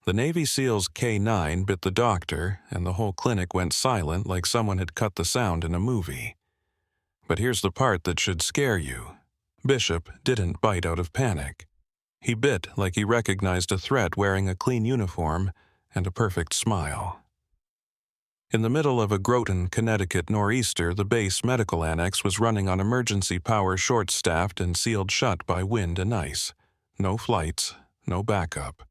The Navy SEAL's K9 bit the doctor, and the whole clinic went silent like someone had cut the sound in a movie. But here's the part that should scare you. Bishop didn't bite out of panic. He bit like he recognized a threat wearing a clean uniform and a perfect smile. In the middle of a Groton, Connecticut nor'easter, the base medical annex was running on emergency power, short-staffed and sealed shut by wind and ice. No flights, no backup.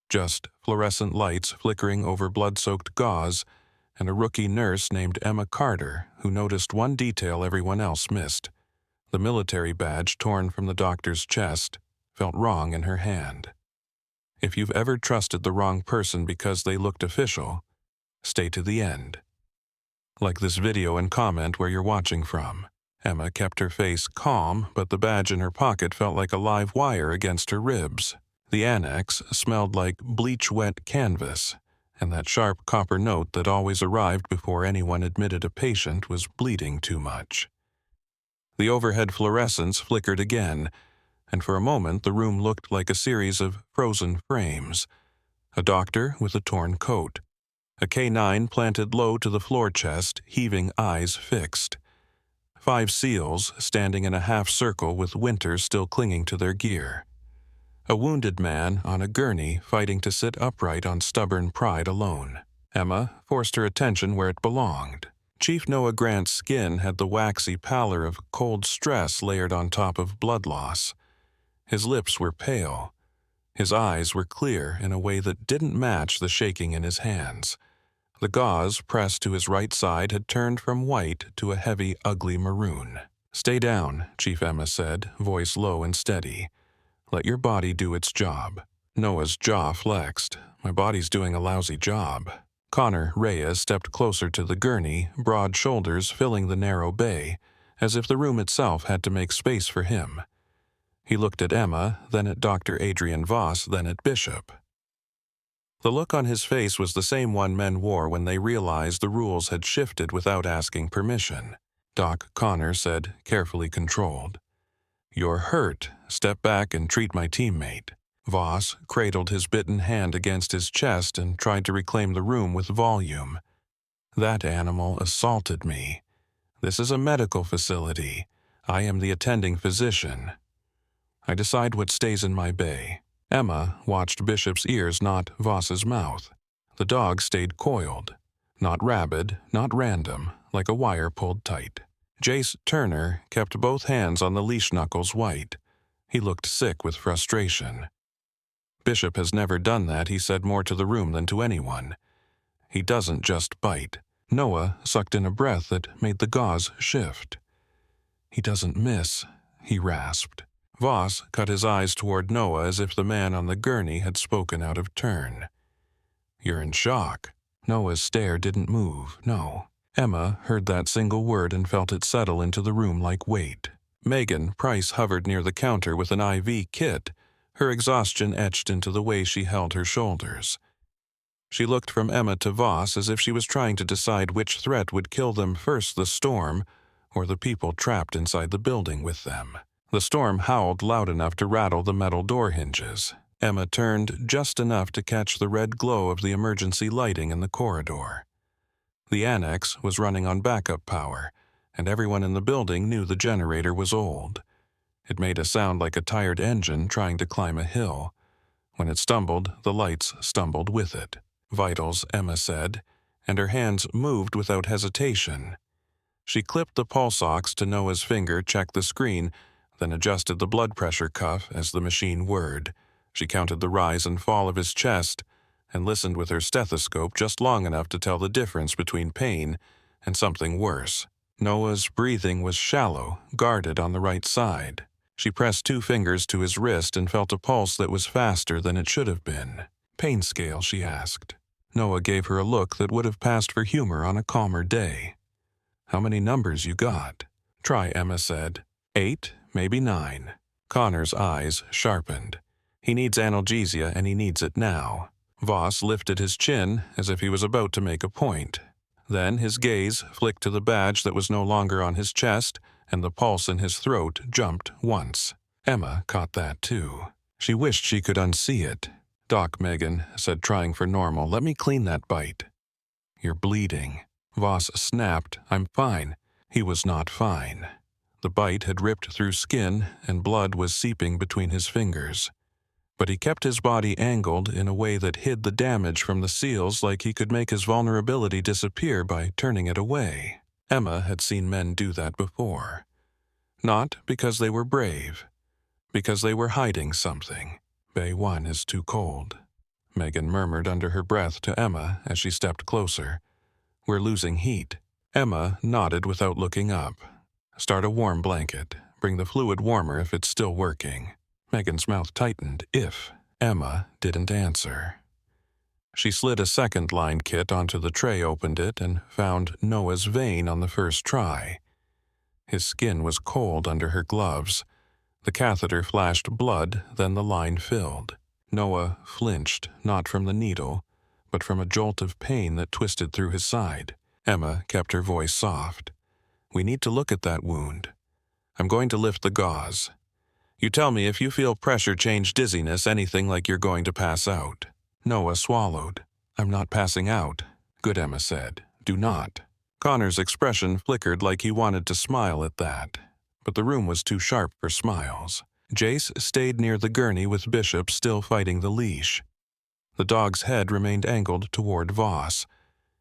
Just fluorescent lights flickering over blood-soaked gauze, and a rookie nurse named Emma Carter who noticed one detail everyone else missed. The military badge torn from the doctor's chest felt wrong in her hand. If you've ever trusted the wrong person because they looked official, stay to the end. Like this video and comment where you're watching from. Emma kept her face calm, but the badge in her pocket felt like a live wire against her ribs. The annex smelled like bleach-wet canvas, and that sharp copper note that always arrived before anyone admitted a patient was bleeding too much. The overhead fluorescents flickered again, and for a moment the room looked like a series of frozen frames. A doctor with a torn coat. A K9 planted low to the floor chest, heaving eyes fixed. 5 SEALs standing in a half circle with Winter still clinging to their gear. A wounded man on a gurney fighting to sit upright on stubborn pride alone. Emma forced her attention where it belonged. Chief Noah Grant's skin had the waxy pallor of cold stress layered on top of blood loss. His lips were pale. His eyes were clear in a way that didn't match the shaking in his hands. The gauze pressed to his right side had turned from white to a heavy, ugly maroon. "Stay down," Chief Emma said, voice low and steady. "Let your body do its job." Noah's jaw flexed. "My body's doing a lousy job." Connor Reyes stepped closer to the gurney, broad shoulders filling the narrow bay, as if the room itself had to make space for him. He looked at Emma, then at Dr. Adrian Voss, then at Bishop. The look on his face was the same one men wore when they realized the rules had shifted without asking permission. Doc Connor said, carefully controlled, "You're hurt. Step back and treat my teammate." Voss cradled his bitten hand against his chest and tried to reclaim the room with volume. "That animal assaulted me. This is a medical facility. I am the attending physician. I decide what stays in my bay." Emma watched Bishop's ears, not Voss's mouth. The dog stayed coiled. Not rabid, not random, like a wire pulled tight. Jace Turner kept both hands on the leash knuckles white. He looked sick with frustration. "Bishop has never done that," he said more to the room than to anyone. "He doesn't just bite." Noah sucked in a breath that made the gauze shift. "He doesn't miss," he rasped. Voss cut his eyes toward Noah as if the man on the gurney had spoken out of turn. "You're in shock." Noah's stare didn't move, no. Emma heard that single word and felt it settle into the room like weight. Megan Price hovered near the counter with an IV kit, her exhaustion etched into the way she held her shoulders. She looked from Emma to Voss as if she was trying to decide which threat would kill them first, the storm or the people trapped inside the building with them. The storm howled loud enough to rattle the metal door hinges. Emma turned just enough to catch the red glow of the emergency lighting in the corridor. The annex was running on backup power, and everyone in the building knew the generator was old. It made a sound like a tired engine trying to climb a hill. When it stumbled, the lights stumbled with it. "Vitals," Emma said, and her hands moved without hesitation. She clipped the pulse ox to Noah's finger, checked the screen, then adjusted the blood pressure cuff as the machine whirred. She counted the rise and fall of his chest and listened with her stethoscope just long enough to tell the difference between pain and something worse. Noah's breathing was shallow, guarded on the right side. She pressed 2 fingers to his wrist and felt a pulse that was faster than it should have been. "Pain scale?" she asked. Noah gave her a look that would have passed for humor on a calmer day. "How many numbers you got?" "Try," Emma said. 8, maybe 9. Connor's eyes sharpened. "He needs analgesia, and he needs it now." Voss lifted his chin as if he was about to make a point. Then his gaze flicked to the badge that was no longer on his chest, and the pulse in his throat jumped once. Emma caught that too. She wished she could unsee it. "Doc," Megan said, trying for normal, "let me clean that bite." "You're bleeding." Voss snapped. "I'm fine." He was not fine. The bite had ripped through skin, and blood was seeping between his fingers. But he kept his body angled in a way that hid the damage from the seals, like he could make his vulnerability disappear by turning it away. Emma had seen men do that before. Not because they were brave, because they were hiding something. "Bay 1 is too cold," Megan murmured under her breath to Emma as she stepped closer. "We're losing heat." Emma nodded without looking up. "Start a warm blanket. Bring the fluid warmer if it's still working." Megan's mouth tightened. If Emma didn't answer. She slid a second line kit onto the tray, opened it, and found Noah's vein on the first try. His skin was cold under her gloves. The catheter flashed blood, then the line filled. Noah flinched, not from the needle, but from a jolt of pain that twisted through his side. Emma kept her voice soft. "We need to look at that wound. I'm going to lift the gauze. You tell me if you feel pressure change, dizziness, anything like you're going to pass out." Noah swallowed. "I'm not passing out." "Good," Emma said. "Do not." Connor's expression flickered like he wanted to smile at that, but the room was too sharp for smiles. Jace stayed near the gurney with Bishop still fighting the leash. The dog's head remained angled toward Voss.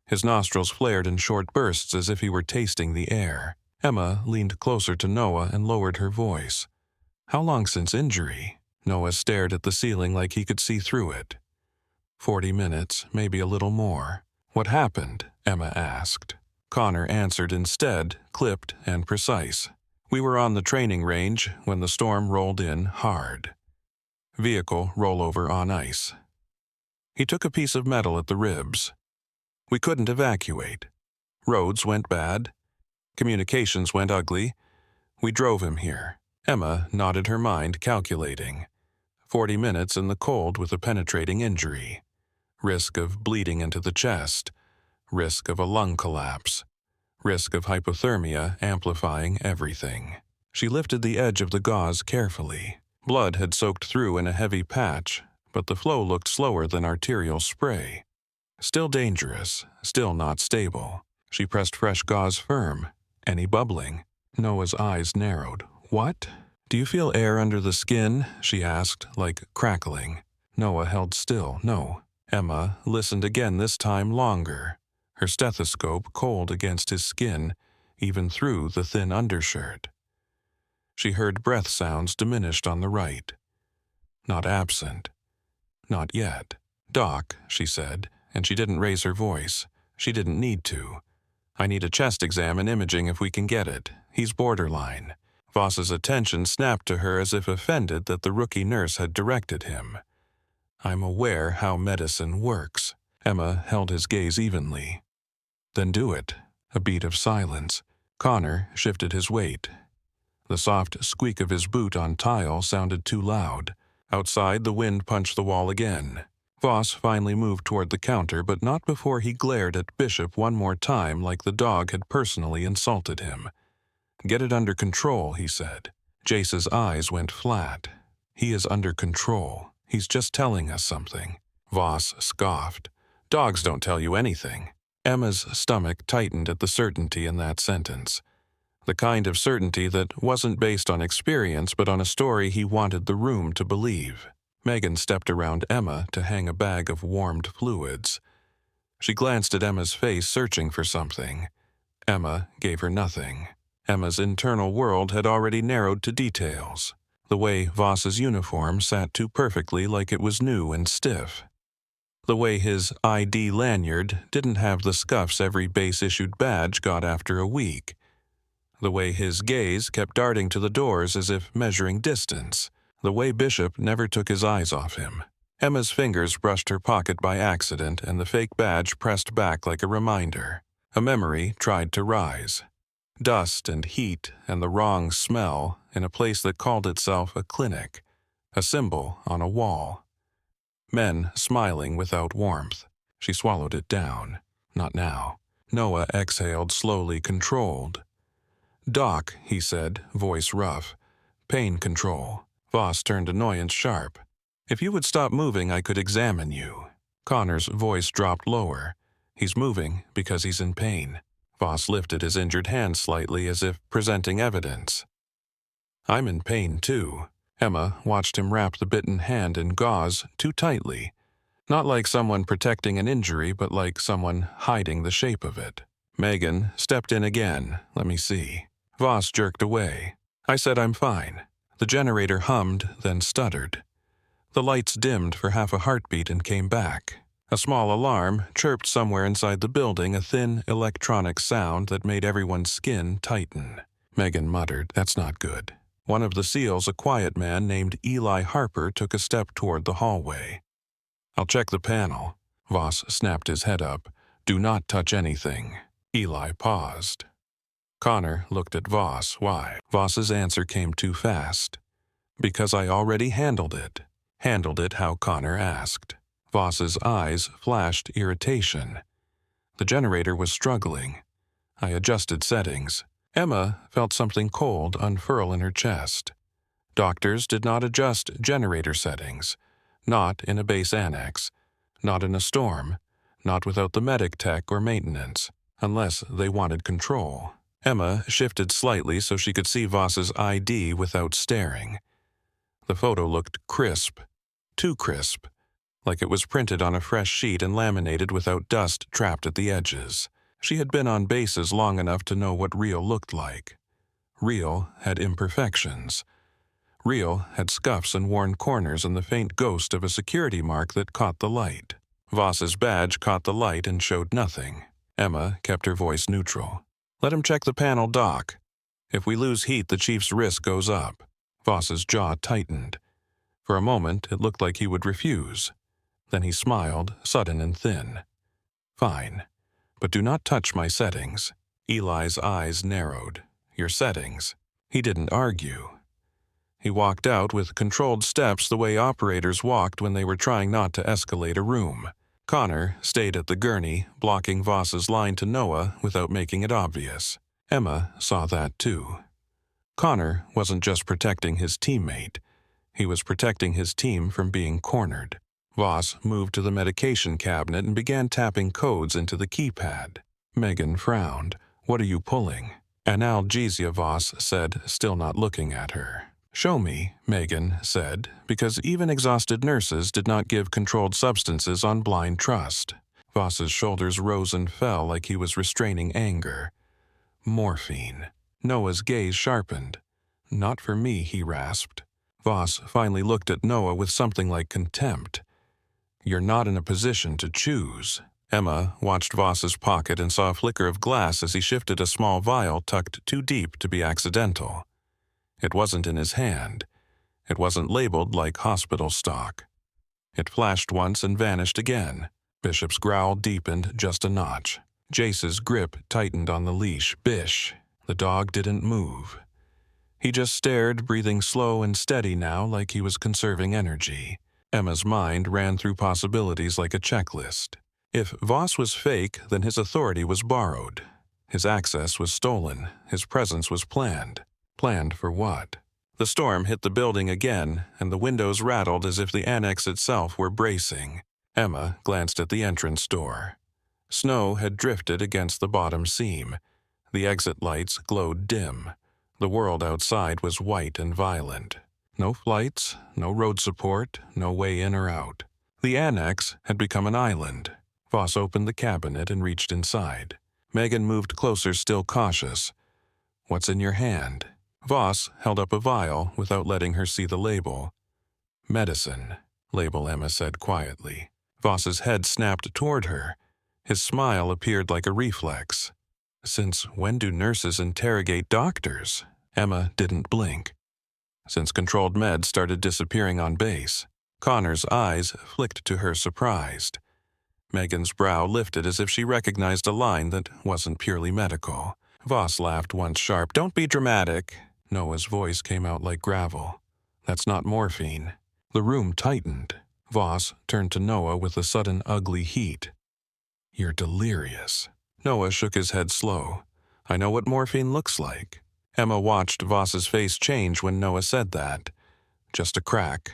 His nostrils flared in short bursts as if he were tasting the air. Emma leaned closer to Noah and lowered her voice. "How long since injury?" Noah stared at the ceiling like he could see through it. 40 minutes, maybe a little more." "What happened?" Emma asked. Connor answered instead, clipped and precise. "We were on the training range when the storm rolled in hard. Vehicle rollover on ice." He took a piece of metal at the ribs. "We couldn't evacuate. Roads went bad. Communications went ugly. We drove him here." Emma nodded her mind, calculating. 40 minutes in the cold with a penetrating injury. Risk of bleeding into the chest. Risk of a lung collapse. Risk of hypothermia amplifying everything. She lifted the edge of the gauze carefully. Blood had soaked through in a heavy patch, but the flow looked slower than arterial spray. Still dangerous, still not stable. She pressed fresh gauze firm. "Any bubbling?" Noah's eyes narrowed. "What?" "Do you feel air under the skin?" she asked, like crackling. Noah held still. "No." Emma listened again, this time longer, her stethoscope cold against his skin, even through the thin undershirt. She heard breath sounds diminished on the right. Not absent. Not yet. "Doc," she said, and she didn't raise her voice. She didn't need to. "I need a chest exam and imaging if we can get it. He's borderline." Voss's attention snapped to her as if offended that the rookie nurse had directed him. "I'm aware how medicine works." Emma held his gaze evenly. "Then do it." A beat of silence. Connor shifted his weight. The soft squeak of his boot on tile sounded too loud. Outside, the wind punched the wall again. Voss finally moved toward the counter, but not before he glared at Bishop one more time like the dog had personally insulted him. "Get it under control," he said. Jace's eyes went flat. "He is under control. He's just telling us something." Voss scoffed. "Dogs don't tell you anything." Emma's stomach tightened at the certainty in that sentence. The kind of certainty that wasn't based on experience but on a story he wanted the room to believe. Megan stepped around Emma to hang a bag of warmed fluids. She glanced at Emma's face, searching for something. Emma gave her nothing. Emma's internal world had already narrowed to details. The way Voss's uniform sat too perfectly like it was new and stiff. The way his ID lanyard didn't have the scuffs every base-issued badge got after a week. The way his gaze kept darting to the doors as if measuring distance. The way Bishop never took his eyes off him. Emma's fingers brushed her pocket by accident, and the fake badge pressed back like a reminder. A memory tried to rise. Dust and heat and the wrong smell in a place that called itself a clinic. A symbol on a wall. Men smiling without warmth. She swallowed it down. Not now. Noah exhaled slowly, controlled. "Doc," he said, voice rough. "Pain control." Voss turned annoyance sharp. If you would stop moving, I could examine you. Connor's voice dropped lower. He's moving because he's in pain. Voss lifted his injured hand slightly as if presenting evidence. I'm in pain too. Emma watched him wrap the bitten hand in gauze too tightly. Not like someone protecting an injury, but like someone hiding the shape of it. Megan stepped in again. Let me see. Voss jerked away. I said I'm fine. The generator hummed, then stuttered. The lights dimmed for half a heartbeat and came back. A small alarm chirped somewhere inside the building, a thin electronic sound that made everyone's skin tighten. Megan muttered, "That's not good." One of the SEALs, a quiet man named Eli Harper, took a step toward the hallway. I'll check the panel. Voss snapped his head up. Do not touch anything. Eli paused. Connor looked at Voss. Why? Voss's answer came too fast. Because I already handled it. Handled it how Connor asked. Voss's eyes flashed irritation. The generator was struggling. I adjusted settings. Emma felt something cold unfurl in her chest. Doctors did not adjust generator settings. Not in a base annex. Not in a storm. Not without the medic tech or maintenance. Unless they wanted control. Emma shifted slightly so she could see Voss's ID without staring. The photo looked crisp. Too crisp. Like it was printed on a fresh sheet and laminated without dust trapped at the edges. She had been on bases long enough to know what real looked like. Real had imperfections. Real had scuffs and worn corners and the faint ghost of a security mark that caught the light. Voss's badge caught the light and showed nothing. Emma kept her voice neutral. Let him check the panel, Doc. If we lose heat, the chief's risk goes up. Voss's jaw tightened. For a moment, it looked like he would refuse. Then he smiled, sudden and thin. Fine. But do not touch my settings. Eli's eyes narrowed. Your settings. He didn't argue. He walked out with controlled steps the way operators walked when they were trying not to escalate a room. Connor stayed at the gurney, blocking Voss's line to Noah without making it obvious. Emma saw that too. Connor wasn't just protecting his teammate. He was protecting his team from being cornered. Voss moved to the medication cabinet and began tapping codes into the keypad. Megan frowned. What are you pulling? Analgesia, Voss said, still not looking at her. Show me, Megan said, because even exhausted nurses did not give controlled substances on blind trust. Voss's shoulders rose and fell like he was restraining anger. Morphine. Noah's gaze sharpened. Not for me, he rasped. Voss finally looked at Noah with something like contempt. You're not in a position to choose. Emma watched Voss's pocket and saw a flicker of glass as he shifted a small vial tucked too deep to be accidental. It wasn't in his hand. It wasn't labeled like hospital stock. It flashed once and vanished again. Bishop's growl deepened just a notch. Jace's grip tightened on the leash. Bish. The dog didn't move. He just stared, breathing slow and steady now like he was conserving energy. Emma's mind ran through possibilities like a checklist. If Voss was fake, then his authority was borrowed. His access was stolen. His presence was planned. Planned for what? The storm hit the building again, and the windows rattled as if the annex itself were bracing. Emma glanced at the entrance door. Snow had drifted against the bottom seam. The exit lights glowed dim. The world outside was white and violent. No flights, no road support, no way in or out. The annex had become an island. Voss opened the cabinet and reached inside. Megan moved closer, still cautious. What's in your hand? Voss held up a vial without letting her see the label. Medicine, label, Emma said quietly. Voss's head snapped toward her. His smile appeared like a reflex. Since when do nurses interrogate doctors? Emma didn't blink. Since controlled meds started disappearing on base. Connor's eyes flicked to her surprised. Megan's brow lifted as if she recognized a line that wasn't purely medical. Voss laughed once sharp. Don't be dramatic. Noah's voice came out like gravel. That's not morphine. The room tightened. Voss turned to Noah with a sudden ugly heat. You're delirious. Noah shook his head slow. I know what morphine looks like. Emma watched Voss's face change when Noah said that. Just a crack.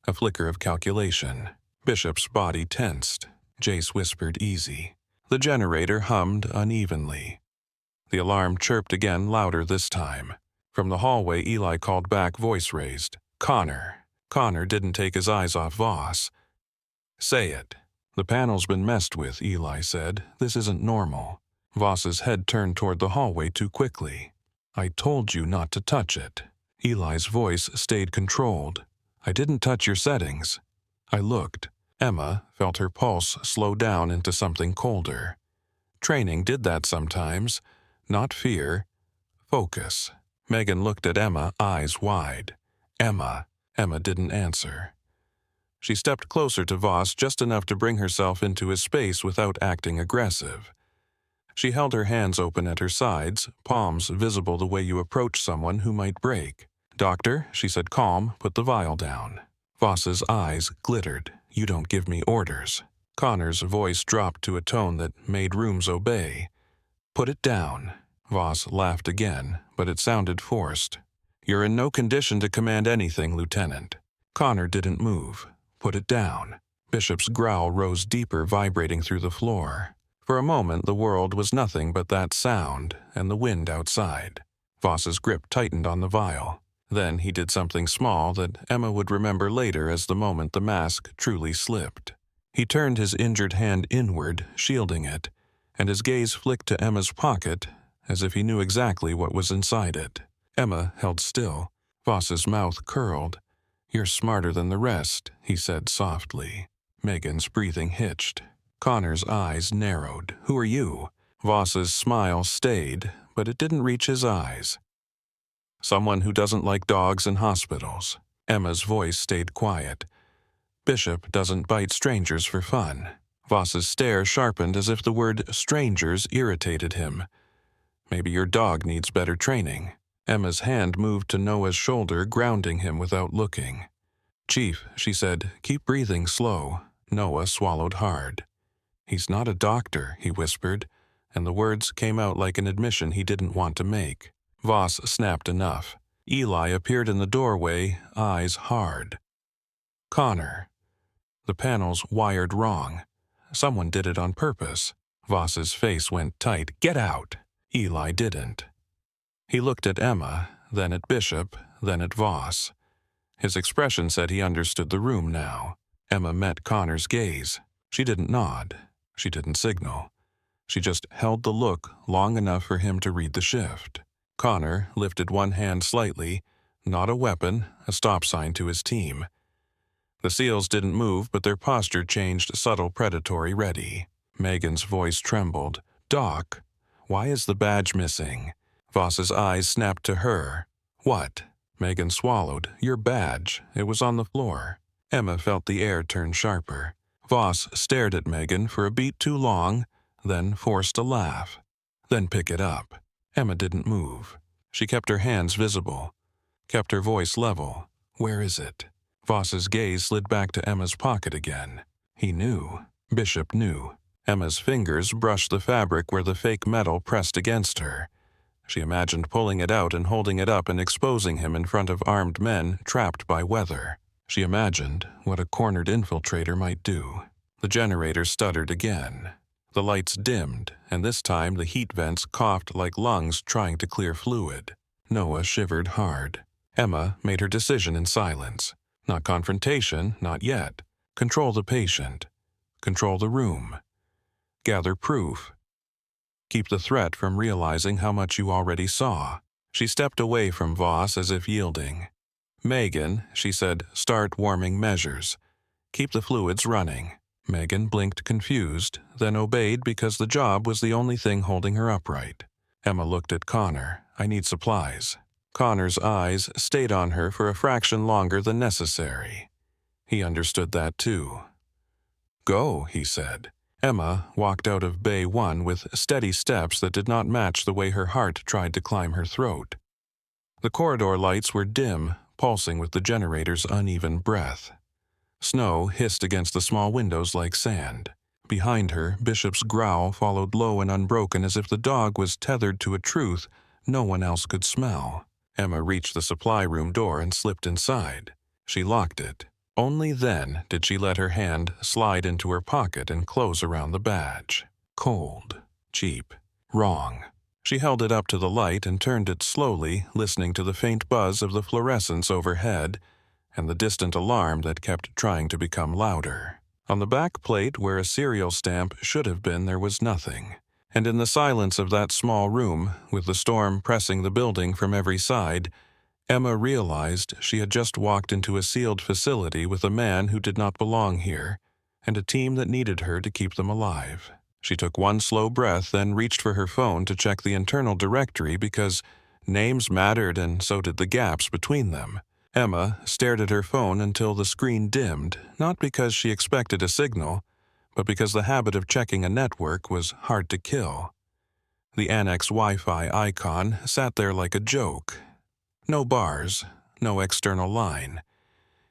A flicker of calculation. Bishop's body tensed. Jace whispered easy. The generator hummed unevenly. The alarm chirped again, louder this time. From the hallway, Eli called back, voice raised. Connor. Connor didn't take his eyes off Voss. Say it. The panel's been messed with, Eli said. This isn't normal. Voss's head turned toward the hallway too quickly. I told you not to touch it. Eli's voice stayed controlled. I didn't touch your settings. I looked. Emma felt her pulse slow down into something colder. Training did that sometimes. Not fear. Focus. Megan looked at Emma, eyes wide. Emma. Emma didn't answer. She stepped closer to Voss just enough to bring herself into his space without acting aggressive. She held her hands open at her sides, palms visible the way you approach someone who might break. Doctor, she said calm, put the vial down. Voss's eyes glittered. You don't give me orders. Connor's voice dropped to a tone that made rooms obey. Put it down. Voss laughed again, but it sounded forced. You're in no condition to command anything, Lieutenant. Connor didn't move. Put it down. Bishop's growl rose deeper, vibrating through the floor. For a moment, the world was nothing but that sound and the wind outside. Voss's grip tightened on the vial. Then he did something small that Emma would remember later as the moment the mask truly slipped. He turned his injured hand inward, shielding it, and his gaze flicked to Emma's pocket as if he knew exactly what was inside it. Emma held still. Voss's mouth curled. You're smarter than the rest, he said softly. Megan's breathing hitched. Connor's eyes narrowed. Who are you? Voss's smile stayed, but it didn't reach his eyes. Someone who doesn't like dogs in hospitals. Emma's voice stayed quiet. Bishop doesn't bite strangers for fun. Voss's stare sharpened as if the word strangers irritated him. Maybe your dog needs better training. Emma's hand moved to Noah's shoulder, grounding him without looking. Chief, she said, keep breathing slow. Noah swallowed hard. He's not a doctor, he whispered, and the words came out like an admission he didn't want to make. Voss snapped enough. Eli appeared in the doorway, eyes hard. Connor. The panels wired wrong. Someone did it on purpose. Voss's face went tight. Get out! Eli didn't. He looked at Emma, then at Bishop, then at Voss. His expression said he understood the room now. Emma met Connor's gaze. She didn't nod. She didn't signal. She just held the look long enough for him to read the shift. Connor lifted one hand slightly, not a weapon, a stop sign to his team. The SEALs didn't move, but their posture changed subtle, predatory, ready. Megan's voice trembled. Doc, why is the badge missing? Voss's eyes snapped to her. What? Megan swallowed. Your badge. It was on the floor. Emma felt the air turn sharper. Voss stared at Megan for a beat too long, then forced a laugh. Then pick it up. Emma didn't move. She kept her hands visible, kept her voice level. Where is it? Voss's gaze slid back to Emma's pocket again. He knew. Bishop knew. Emma's fingers brushed the fabric where the fake metal pressed against her. She imagined pulling it out and holding it up and exposing him in front of armed men trapped by weather. She imagined what a cornered infiltrator might do. The generator stuttered again. The lights dimmed, and this time the heat vents coughed like lungs trying to clear fluid. Noah shivered hard. Emma made her decision in silence. Not confrontation, not yet. Control the patient. Control the room. Gather proof. Keep the threat from realizing how much you already saw. She stepped away from Voss as if yielding. Megan, she said, start warming measures. Keep the fluids running. Megan blinked confused, then obeyed because the job was the only thing holding her upright. Emma looked at Connor. I need supplies. Connor's eyes stayed on her for a fraction longer than necessary. He understood that too. Go, he said. Emma walked out of Bay 1 with steady steps that did not match the way her heart tried to climb her throat. The corridor lights were dim, pulsing with the generator's uneven breath. Snow hissed against the small windows like sand. Behind her, Bishop's growl followed low and unbroken as if the dog was tethered to a truth no one else could smell. Emma reached the supply room door and slipped inside. She locked it. Only then did she let her hand slide into her pocket and close around the badge. Cold. Cheap. Wrong. She held it up to the light and turned it slowly, listening to the faint buzz of the fluorescence overhead and the distant alarm that kept trying to become louder. On the back plate where a serial stamp should have been, there was nothing. And in the silence of that small room, with the storm pressing the building from every side, Emma realized she had just walked into a sealed facility with a man who did not belong here, and a team that needed her to keep them alive. She took one slow breath, then reached for her phone to check the internal directory because names mattered and so did the gaps between them. Emma stared at her phone until the screen dimmed, not because she expected a signal, but because the habit of checking a network was hard to kill. The Annex Wi-Fi icon sat there like a joke. No bars, no external line.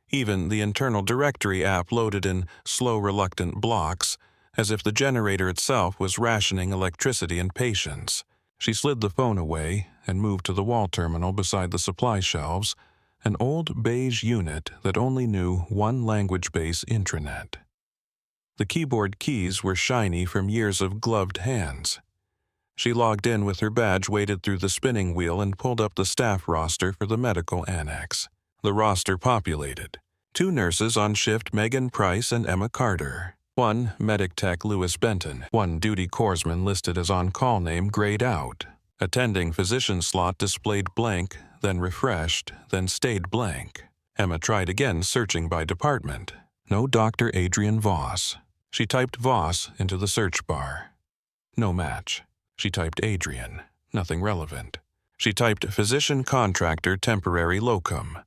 Even the internal directory app loaded in slow, reluctant blocks, as if the generator itself was rationing electricity and patience. She slid the phone away and moved to the wall terminal beside the supply shelves, an old beige unit that only knew one language-based intranet. The keyboard keys were shiny from years of gloved hands. She logged in with her badge, waded through the spinning wheel, and pulled up the staff roster for the medical annex. The roster populated. 2 nurses on shift, Megan Price and Emma Carter. 1 medic tech, Louis Benton. 1 duty corpsman listed as on-call name, grayed out. Attending physician slot displayed blank, then refreshed, then stayed blank. Emma tried again, searching by department. No Dr. Adrian Voss. She typed Voss into the search bar. No match. She typed Adrian. Nothing relevant. She typed physician contractor temporary locum.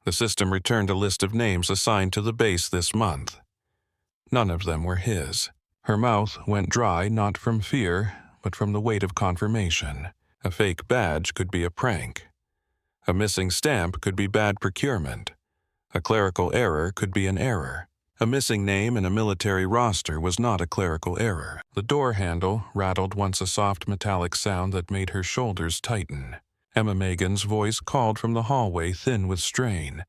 The system returned a list of names assigned to the base this month. None of them were his. Her mouth went dry not from fear, but from the weight of confirmation. A fake badge could be a prank. A missing stamp could be bad procurement. A clerical error could be an error. A missing name in a military roster was not a clerical error. The door handle rattled once, a soft metallic sound that made her shoulders tighten. Emma Megan's voice called from the hallway, thin with strain.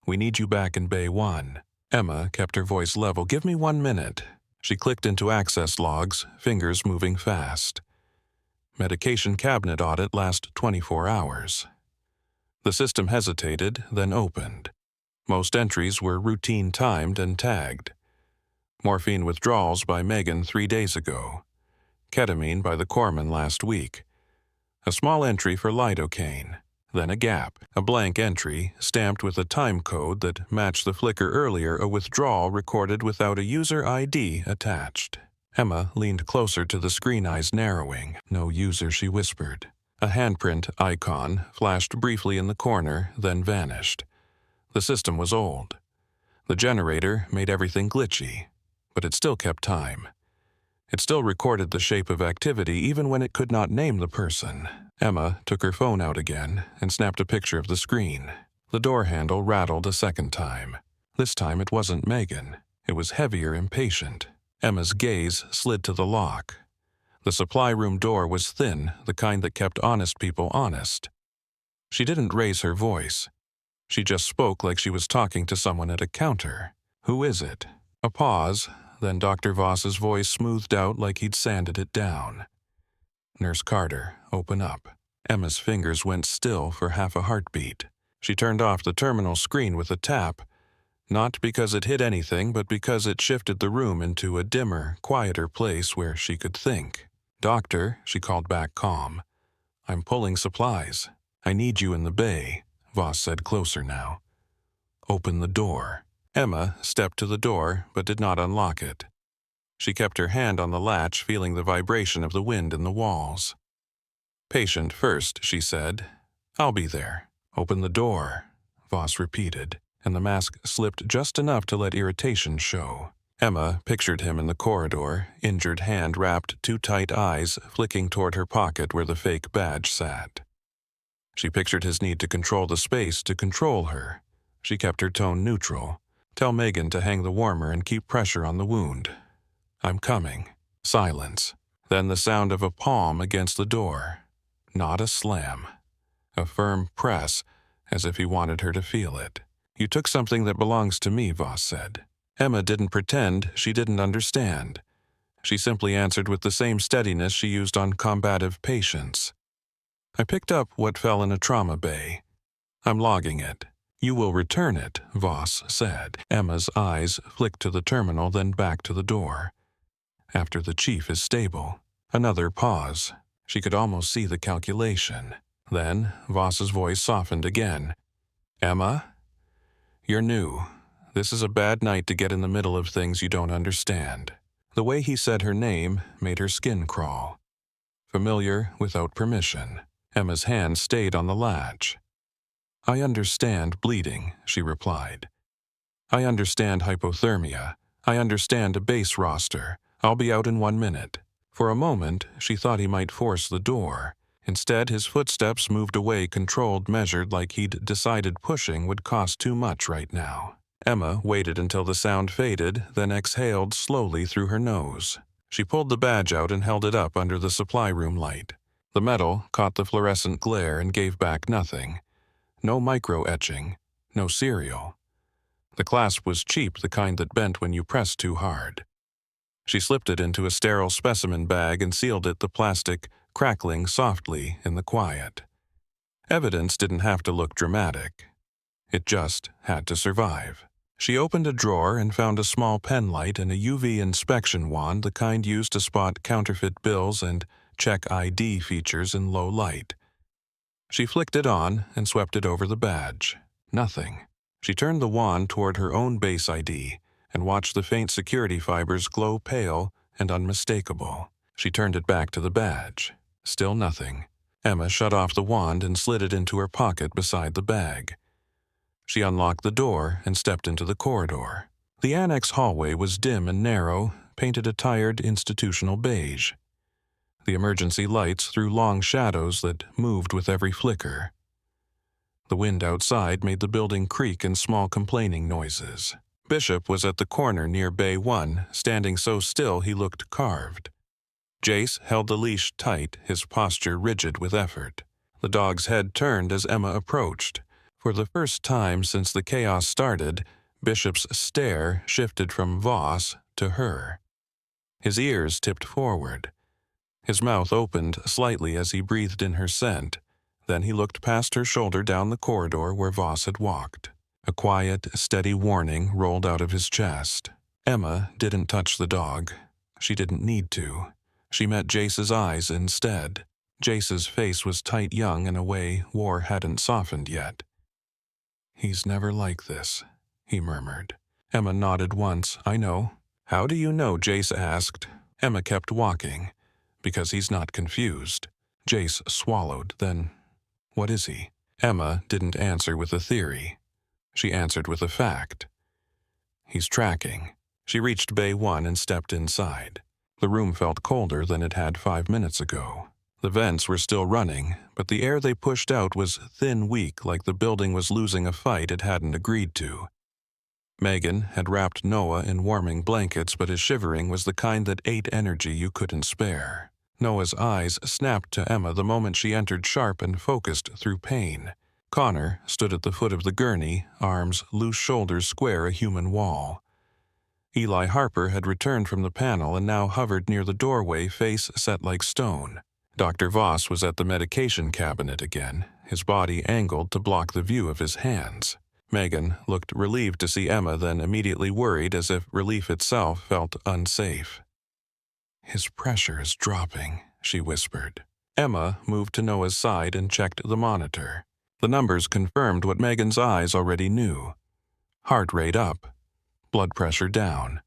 "We need you back in Bay 1. Emma kept her voice level. "Give me 1 minute." She clicked into access logs, fingers moving fast. Medication cabinet audit last 24 hours. The system hesitated, then opened. Most entries were routine timed and tagged. Morphine withdrawals by Megan 3 days ago. Ketamine by the corpsman last week. A small entry for lidocaine. Then a gap, a blank entry stamped with a time code that matched the flicker earlier, a withdrawal recorded without a user ID attached. Emma leaned closer to the screen, eyes narrowing. "No user," she whispered. A handprint icon flashed briefly in the corner, then vanished. The system was old. The generator made everything glitchy, but it still kept time. It still recorded the shape of activity even when it could not name the person. Emma took her phone out again and snapped a picture of the screen. The door handle rattled a second time. This time it wasn't Megan. It was heavier, impatient. Emma's gaze slid to the lock. The supply room door was thin, the kind that kept honest people honest. She didn't raise her voice. She just spoke like she was talking to someone at a counter. "Who is it?" A pause, then Dr. Voss's voice smoothed out like he'd sanded it down. "Nurse Carter, open up." Emma's fingers went still for half a heartbeat. She turned off the terminal screen with a tap, not because it hit anything, but because it shifted the room into a dimmer, quieter place where she could think. "Doctor," she called back, calm. "I'm pulling supplies. I need you in the bay," Voss said, closer now. "Open the door." Emma stepped to the door, but did not unlock it. She kept her hand on the latch, feeling the vibration of the wind in the walls. "Patient first," she said. "I'll be there." "Open the door," Voss repeated, and the mask slipped just enough to let irritation show. Emma pictured him in the corridor, injured hand wrapped too tight, eyes flicking toward her pocket where the fake badge sat. She pictured his need to control the space, to control her. She kept her tone neutral. "Tell Megan to hang the warmer and keep pressure on the wound." "I'm coming." Silence. Then the sound of a palm against the door. Not a slam. A firm press, as if he wanted her to feel it. You took something that belongs to me, Voss said. Emma didn't pretend she didn't understand. She simply answered with the same steadiness she used on combative patients. I picked up what fell in a trauma bay. I'm logging it. You will return it, Voss said. Emma's eyes flicked to the terminal, then back to the door. After the chief is stable. Another pause. She could almost see the calculation. Then Voss's voice softened again. Emma? You're new. This is a bad night to get in the middle of things you don't understand. The way he said her name made her skin crawl. Familiar without permission. Emma's hand stayed on the latch. I understand bleeding, she replied. I understand hypothermia. I understand a base roster. I'll be out in 1 minute. For a moment, she thought he might force the door. Instead, his footsteps moved away, controlled, measured, like he'd decided pushing would cost too much right now. Emma waited until the sound faded, then exhaled slowly through her nose. She pulled the badge out and held it up under the supply room light. The metal caught the fluorescent glare and gave back nothing. No micro-etching, no serial. The clasp was cheap, the kind that bent when you pressed too hard. She slipped it into a sterile specimen bag and sealed it, the plastic crackling softly in the quiet. Evidence didn't have to look dramatic. It just had to survive. She opened a drawer and found a small pen light and a UV inspection wand, the kind used to spot counterfeit bills and check ID features in low light. She flicked it on and swept it over the badge. Nothing. She turned the wand toward her own base ID and watched the faint security fibers glow pale and unmistakable. She turned it back to the badge. Still nothing. Emma shut off the wand and slid it into her pocket beside the bag. She unlocked the door and stepped into the corridor. The annex hallway was dim and narrow, painted a tired institutional beige. The emergency lights threw long shadows that moved with every flicker. The wind outside made the building creak in small complaining noises. Bishop was at the corner near Bay 1, standing so still he looked carved. Jace held the leash tight, his posture rigid with effort. The dog's head turned as Emma approached. For the first time since the chaos started, Bishop's stare shifted from Voss to her. His ears tipped forward. His mouth opened slightly as he breathed in her scent. Then he looked past her shoulder down the corridor where Voss had walked. A quiet, steady warning rolled out of his chest. Emma didn't touch the dog. She didn't need to. She met Jace's eyes instead. Jace's face was tight young in a way war hadn't softened yet. He's never like this, he murmured. Emma nodded once. I know. How do you know? Jace asked. Emma kept walking. Because he's not confused. Jace swallowed, then, what is he? Emma didn't answer with a theory. She answered with a fact. He's tracking. She reached Bay 1 and stepped inside. The room felt colder than it had 5 minutes ago. The vents were still running, but the air they pushed out was thin, weak, like the building was losing a fight it hadn't agreed to. Megan had wrapped Noah in warming blankets, but his shivering was the kind that ate energy you couldn't spare. Noah's eyes snapped to Emma the moment she entered, sharp and focused through pain. Connor stood at the foot of the gurney, arms loose, shoulders square, a human wall. Eli Harper had returned from the panel and now hovered near the doorway, face set like stone. Dr. Voss was at the medication cabinet again, his body angled to block the view of his hands. Megan looked relieved to see Emma, then immediately worried, as if relief itself felt unsafe. His pressure is dropping, she whispered. Emma moved to Noah's side and checked the monitor. The numbers confirmed what Megan's eyes already knew. Heart rate up. Blood pressure down.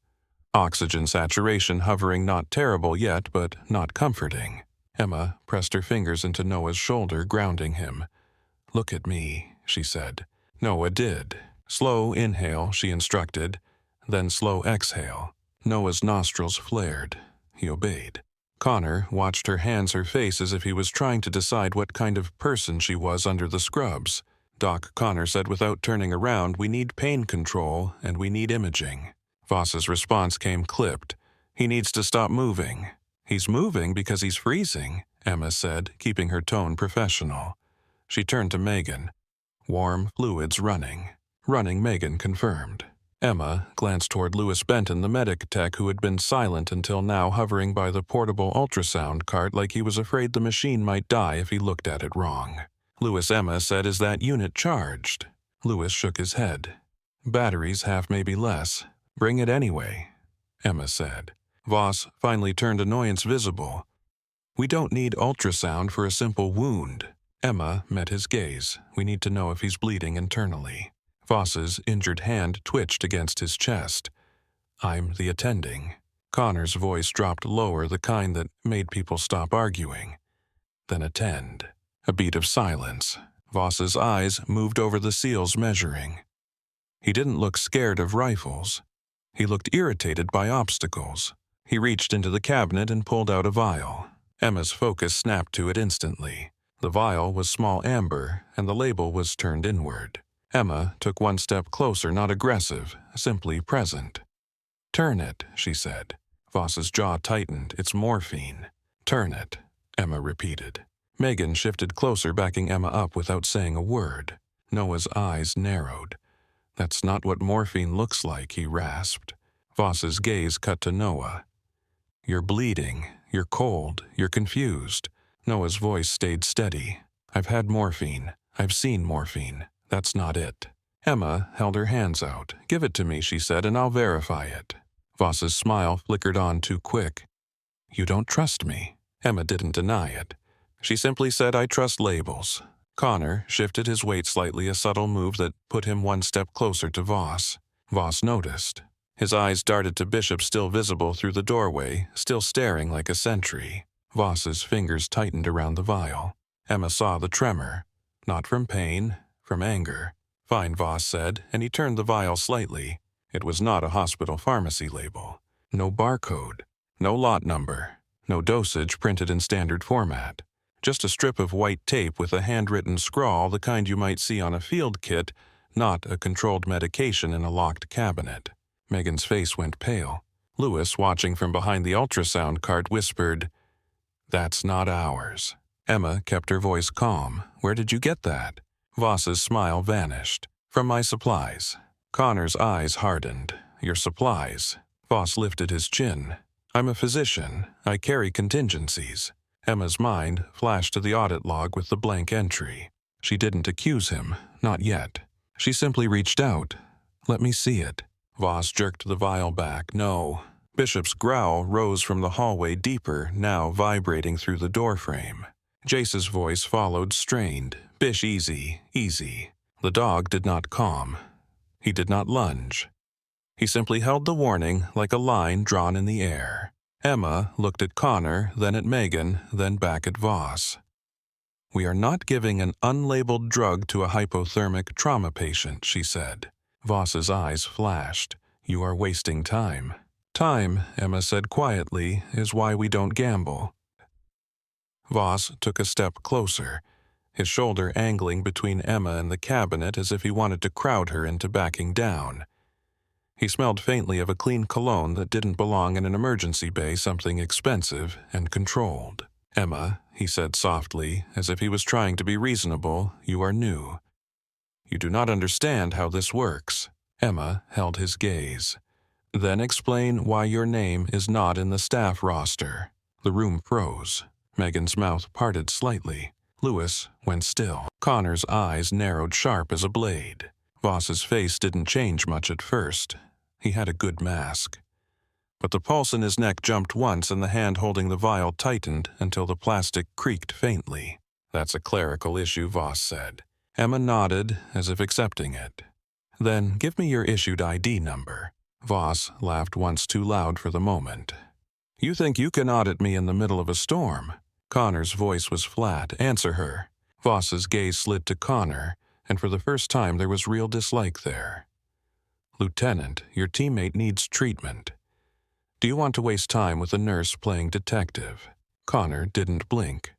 Oxygen saturation hovering, not terrible yet, but not comforting. Emma pressed her fingers into Noah's shoulder, grounding him. Look at me, she said. Noah did. Slow inhale, she instructed, then slow exhale. Noah's nostrils flared. He obeyed. Connor watched her hands, her face, as if he was trying to decide what kind of person she was under the scrubs. Doc Connor said without turning around, we need pain control and we need imaging. Voss's response came clipped. He needs to stop moving. He's moving because he's freezing, Emma said, keeping her tone professional. She turned to Megan. Warm fluids running. Running, Megan confirmed. Emma glanced toward Louis Benton, the medic tech who had been silent until now, hovering by the portable ultrasound cart like he was afraid the machine might die if he looked at it wrong. Louis, Emma said, "Is that unit charged?" Louis shook his head. "Batteries half, maybe less. Bring it anyway," Emma said. Voss finally turned annoyance visible. "We don't need ultrasound for a simple wound." Emma met his gaze. "We need to know if he's bleeding internally." Voss's injured hand twitched against his chest. "I'm the attending." Connor's voice dropped lower, the kind that made people stop arguing. "Then attend." A beat of silence. Voss's eyes moved over the SEALs, measuring. He didn't look scared of rifles. He looked irritated by obstacles. He reached into the cabinet and pulled out a vial. Emma's focus snapped to it instantly. The vial was small amber, and the label was turned inward. Emma took one step closer, not aggressive, simply present. "Turn it," she said. Voss's jaw tightened. "It's morphine." "Turn it," Emma repeated. Megan shifted closer, backing Emma up without saying a word. Noah's eyes narrowed. "That's not what morphine looks like," he rasped. Voss's gaze cut to Noah. "You're bleeding. You're cold. You're confused." Noah's voice stayed steady. "I've had morphine. I've seen morphine. That's not it." Emma held her hands out. "Give it to me," she said, "and I'll verify it." Voss's smile flickered on too quick. "You don't trust me." Emma didn't deny it. She simply said, "I trust labels." Connor shifted his weight slightly, a subtle move that put him one step closer to Voss. Voss noticed. His eyes darted to Bishop, still visible through the doorway, still staring like a sentry. Voss's fingers tightened around the vial. Emma saw the tremor. Not from pain, from anger. "Fine," Voss said, and he turned the vial slightly. It was not a hospital pharmacy label. No barcode. No lot number. No dosage printed in standard format. Just a strip of white tape with a handwritten scrawl, the kind you might see on a field kit, not a controlled medication in a locked cabinet. Megan's face went pale. Louis, watching from behind the ultrasound cart, whispered, "That's not ours." Emma kept her voice calm. "Where did you get that?" Voss's smile vanished. "From my supplies." Connor's eyes hardened. "Your supplies?" Voss lifted his chin. "I'm a physician. I carry contingencies." Emma's mind flashed to the audit log with the blank entry. She didn't accuse him, not yet. She simply reached out. "Let me see it." Voss jerked the vial back. "No." Bishop's growl rose from the hallway, deeper, now vibrating through the doorframe. Jace's voice followed, strained. "Bish, easy, easy." The dog did not calm. He did not lunge. He simply held the warning like a line drawn in the air. Emma looked at Connor, then at Megan, then back at Voss. "We are not giving an unlabeled drug to a hypothermic trauma patient," she said. Voss's eyes flashed. "You are wasting time." "Time," Emma said quietly, "is why we don't gamble." Voss took a step closer, his shoulder angling between Emma and the cabinet as if he wanted to crowd her into backing down. He smelled faintly of a clean cologne that didn't belong in an emergency bay, something expensive and controlled. "Emma," he said softly, as if he was trying to be reasonable, "you are new. You do not understand how this works." Emma held his gaze. "Then explain why your name is not in the staff roster." The room froze. Megan's mouth parted slightly. Louis went still. Connor's eyes narrowed sharp as a blade. Voss's face didn't change much at first. He had a good mask. But the pulse in his neck jumped once and the hand holding the vial tightened until the plastic creaked faintly. "That's a clerical issue," Voss said. Emma nodded, as if accepting it. "Then give me your issued ID number." Voss laughed once too loud for the moment. "You think you can audit me in the middle of a storm?" Connor's voice was flat. "Answer her." Voss's gaze slid to Connor, and for the first time there was real dislike there. "Lieutenant, your teammate needs treatment. Do you want to waste time with a nurse playing detective?" Connor didn't blink.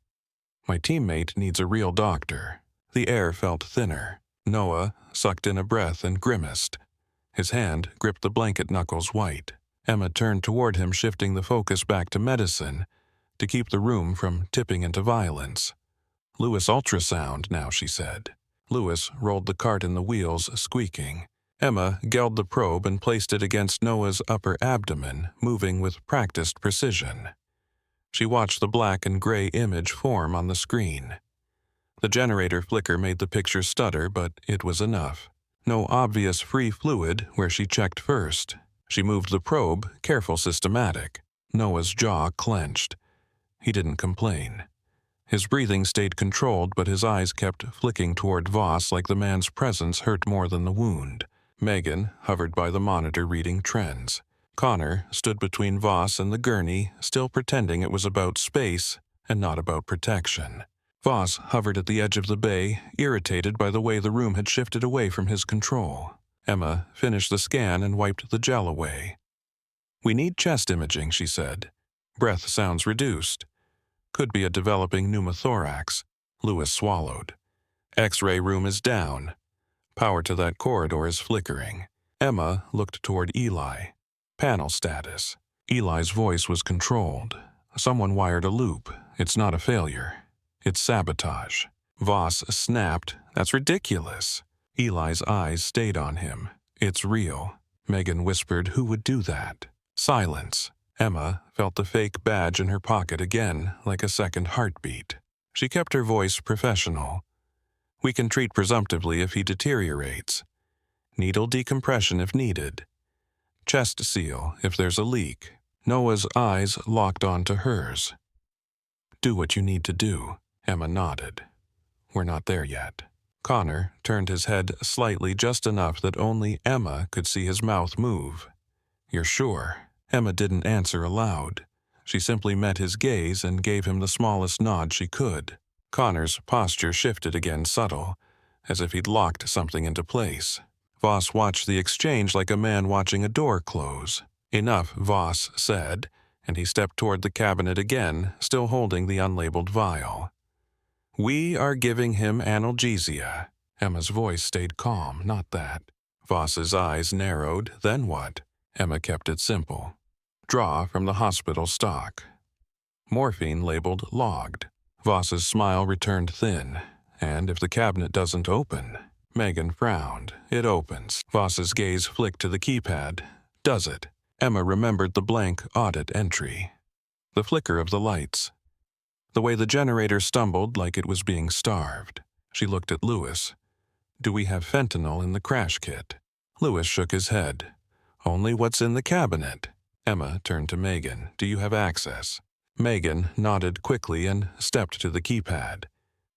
"My teammate needs a real doctor." The air felt thinner. Noah sucked in a breath and grimaced. His hand gripped the blanket knuckles white. Emma turned toward him, shifting the focus back to medicine, to keep the room from tipping into violence. "Louis ultrasound now," she said. Lewis rolled the cart in the wheels, squeaking. Emma gelled the probe and placed it against Noah's upper abdomen, moving with practiced precision. She watched the black and gray image form on the screen. The generator flicker made the picture stutter, but it was enough. No obvious free fluid where she checked first. She moved the probe, careful, systematic. Noah's jaw clenched. He didn't complain. His breathing stayed controlled, but his eyes kept flicking toward Voss like the man's presence hurt more than the wound. Megan hovered by the monitor reading trends. Connor stood between Voss and the gurney, still pretending it was about space and not about protection. Voss hovered at the edge of the bay, irritated by the way the room had shifted away from his control. Emma finished the scan and wiped the gel away. "We need chest imaging," she said. "Breath sounds reduced. Could be a developing pneumothorax." Lewis swallowed. "X-ray room is down. Power to that corridor is flickering." Emma looked toward Eli. "Panel status." Eli's voice was controlled. "Someone wired a loop. It's not a failure. It's sabotage." Voss snapped. "That's ridiculous." Eli's eyes stayed on him. "It's real." Megan whispered, "Who would do that?" Silence. Emma felt the fake badge in her pocket again, like a second heartbeat. She kept her voice professional. "We can treat presumptively if he deteriorates. Needle decompression if needed. Chest seal if there's a leak." Noah's eyes locked onto hers. "Do what you need to do." Emma nodded. "We're not there yet." Connor turned his head slightly, just enough that only Emma could see his mouth move. "You're sure?" Emma didn't answer aloud. She simply met his gaze and gave him the smallest nod she could. Connor's posture shifted again, subtle, as if he'd locked something into place. Voss watched the exchange like a man watching a door close. "Enough," Voss said, and he stepped toward the cabinet again, still holding the unlabeled vial. "We are giving him analgesia." Emma's voice stayed calm, not that. Voss's eyes narrowed. "Then what?" Emma kept it simple. "Draw from the hospital stock." Morphine labeled logged. Voss's smile returned thin. "And if the cabinet doesn't open?" Megan frowned. "It opens." Voss's gaze flicked to the keypad. "Does it?" Emma remembered the blank audit entry. The flicker of the lights. The way the generator stumbled like it was being starved. She looked at Lewis. "Do we have fentanyl in the crash kit?" Lewis shook his head. "Only what's in the cabinet." Emma turned to Megan. "Do you have access?" Megan nodded quickly and stepped to the keypad.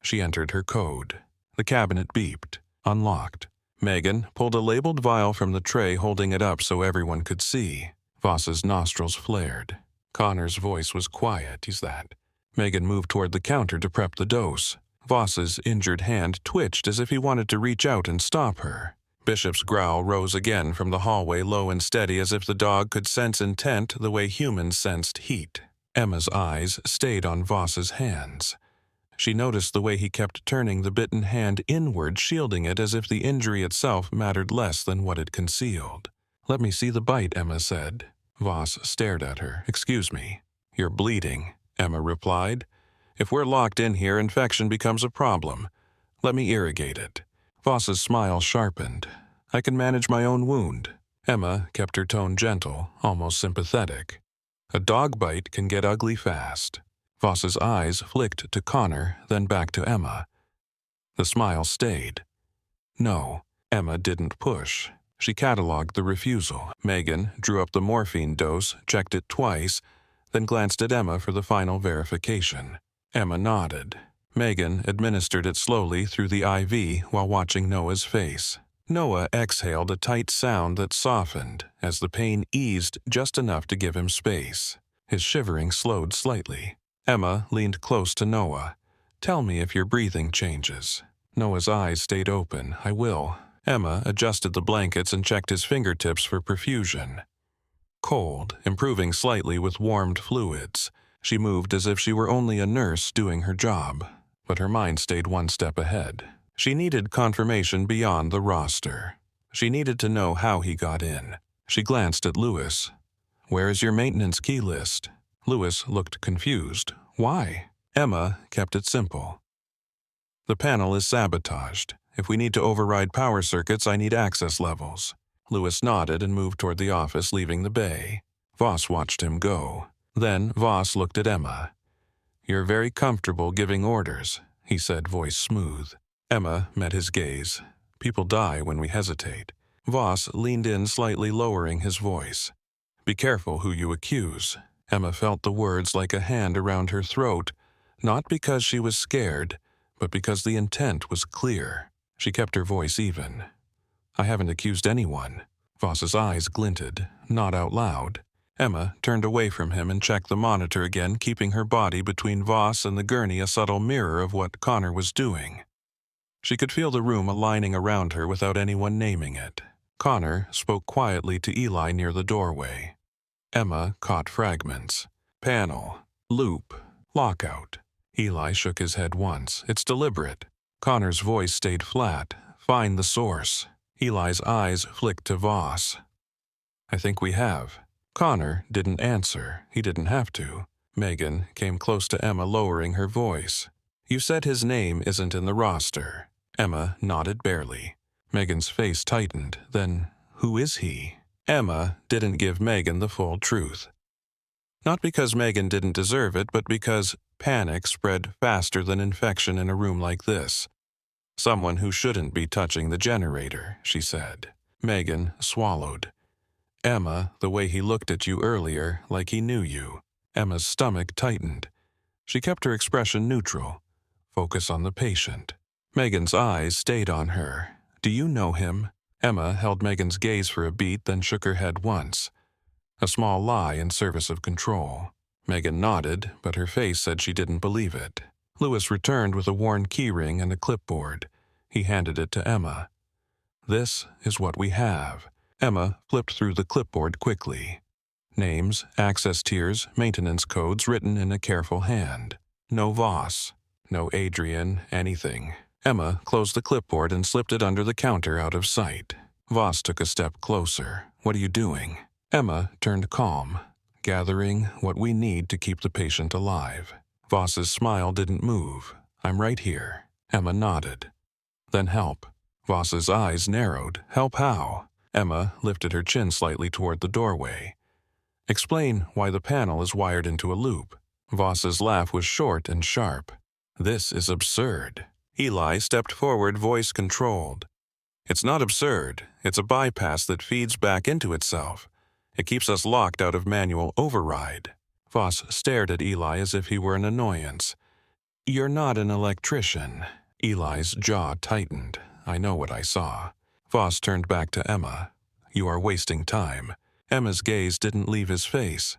She entered her code. The cabinet beeped. Unlocked. Megan pulled a labeled vial from the tray, holding it up so everyone could see. Voss's nostrils flared. Connor's voice was quiet. "He's that." Megan moved toward the counter to prep the dose. Voss's injured hand twitched as if he wanted to reach out and stop her. Bishop's growl rose again from the hallway, low and steady, as if the dog could sense intent the way humans sensed heat. Emma's eyes stayed on Voss's hands. She noticed the way he kept turning the bitten hand inward, shielding it as if the injury itself mattered less than what it concealed. "Let me see the bite," Emma said. Voss stared at her. "Excuse me." "You're bleeding," Emma replied. "If we're locked in here, infection becomes a problem. Let me irrigate it." Voss's smile sharpened. "I can manage my own wound." Emma kept her tone gentle, almost sympathetic. "A dog bite can get ugly fast." Voss's eyes flicked to Connor, then back to Emma. The smile stayed. "No." Emma didn't push. She cataloged the refusal. Megan drew up the morphine dose, checked it twice, then glanced at Emma for the final verification. Emma nodded. Megan administered it slowly through the IV while watching Noah's face. Noah exhaled a tight sound that softened as the pain eased just enough to give him space. His shivering slowed slightly. Emma leaned close to Noah. "Tell me if your breathing changes." Noah's eyes stayed open. "I will." Emma adjusted the blankets and checked his fingertips for perfusion. Cold, improving slightly with warmed fluids. She moved as if she were only a nurse doing her job, but her mind stayed one step ahead. She needed confirmation beyond the roster. She needed to know how he got in. She glanced at Lewis. "Where is your maintenance key list?" Lewis looked confused. "Why?" Emma kept it simple. "The panel is sabotaged. If we need to override power circuits, I need access levels. Lewis nodded and moved toward the office, leaving the bay. Voss watched him go. Then Voss looked at Emma. "You're very comfortable giving orders," he said, voice smooth. Emma met his gaze. "People die when we hesitate." Voss leaned in, slightly lowering his voice. "Be careful who you accuse." Emma felt the words like a hand around her throat, not because she was scared, but because the intent was clear. She kept her voice even. "I haven't accused anyone." Voss's eyes glinted, not out loud. Emma turned away from him and checked the monitor again, keeping her body between Voss and the gurney, a subtle mirror of what Connor was doing. She could feel the room aligning around her without anyone naming it. Connor spoke quietly to Eli near the doorway. Emma caught fragments. Panel, loop, lockout. Eli shook his head once. "It's deliberate." Connor's voice stayed flat. "Find the source." Eli's eyes flicked to Voss. "I think we have." Connor didn't answer. He didn't have to. Megan came close to Emma, lowering her voice. "You said his name isn't in the roster." Emma nodded barely. Megan's face tightened. "Then who is he?" Emma didn't give Megan the full truth. Not because Megan didn't deserve it, but because panic spread faster than infection in a room like this. "Someone who shouldn't be touching the generator," she said. Megan swallowed. "Emma, the way he looked at you earlier, like he knew you." Emma's stomach tightened. She kept her expression neutral. Focus on the patient. Megan's eyes stayed on her. "Do you know him?" Emma held Megan's gaze for a beat, then shook her head once. A small lie in service of control. Megan nodded, but her face said she didn't believe it. Lewis returned with a worn keyring and a clipboard. He handed it to Emma. "This is what we have." Emma flipped through the clipboard quickly. Names, access tiers, maintenance codes written in a careful hand. No Voss. No Adrian, anything. Emma closed the clipboard and slipped it under the counter out of sight. Voss took a step closer. "What are you doing?" Emma turned calm. "Gathering what we need to keep the patient alive." Voss's smile didn't move. "I'm right here." Emma nodded. "Then help." Voss's eyes narrowed. "Help how?" Emma lifted her chin slightly toward the doorway. "Explain why the panel is wired into a loop." Voss's laugh was short and sharp. "This is absurd." Eli stepped forward, voice controlled. "It's not absurd. It's a bypass that feeds back into itself. It keeps us locked out of manual override." Voss stared at Eli as if he were an annoyance. "You're not an electrician." Eli's jaw tightened. "I know what I saw." Voss turned back to Emma. "You are wasting time." Emma's gaze didn't leave his face.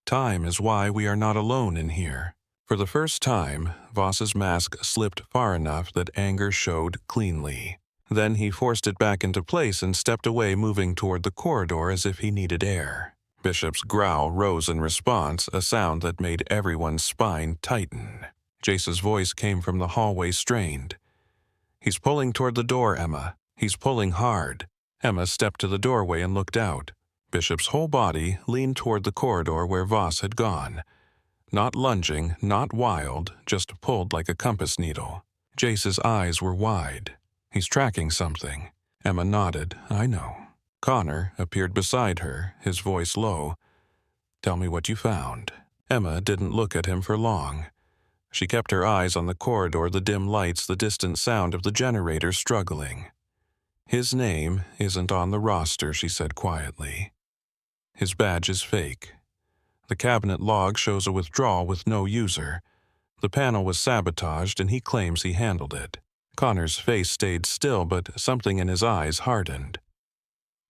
"Time is why we are not alone in here." For the first time, Voss's mask slipped far enough that anger showed cleanly. Then he forced it back into place and stepped away, moving toward the corridor as if he needed air. Bishop's growl rose in response, a sound that made everyone's spine tighten. Jace's voice came from the hallway, strained. "He's pulling toward the door, Emma. He's pulling hard." Emma stepped to the doorway and looked out. Bishop's whole body leaned toward the corridor where Voss had gone. Not lunging, not wild, just pulled like a compass needle. Jace's eyes were wide. "He's tracking something." Emma nodded. "I know." Connor appeared beside her, his voice low. "Tell me what you found." Emma didn't look at him for long. She kept her eyes on the corridor, the dim lights, the distant sound of the generator struggling. "His name isn't on the roster," she said quietly. "His badge is fake. The cabinet log shows a withdrawal with no user. The panel was sabotaged, and he claims he handled it." Connor's face stayed still, but something in his eyes hardened.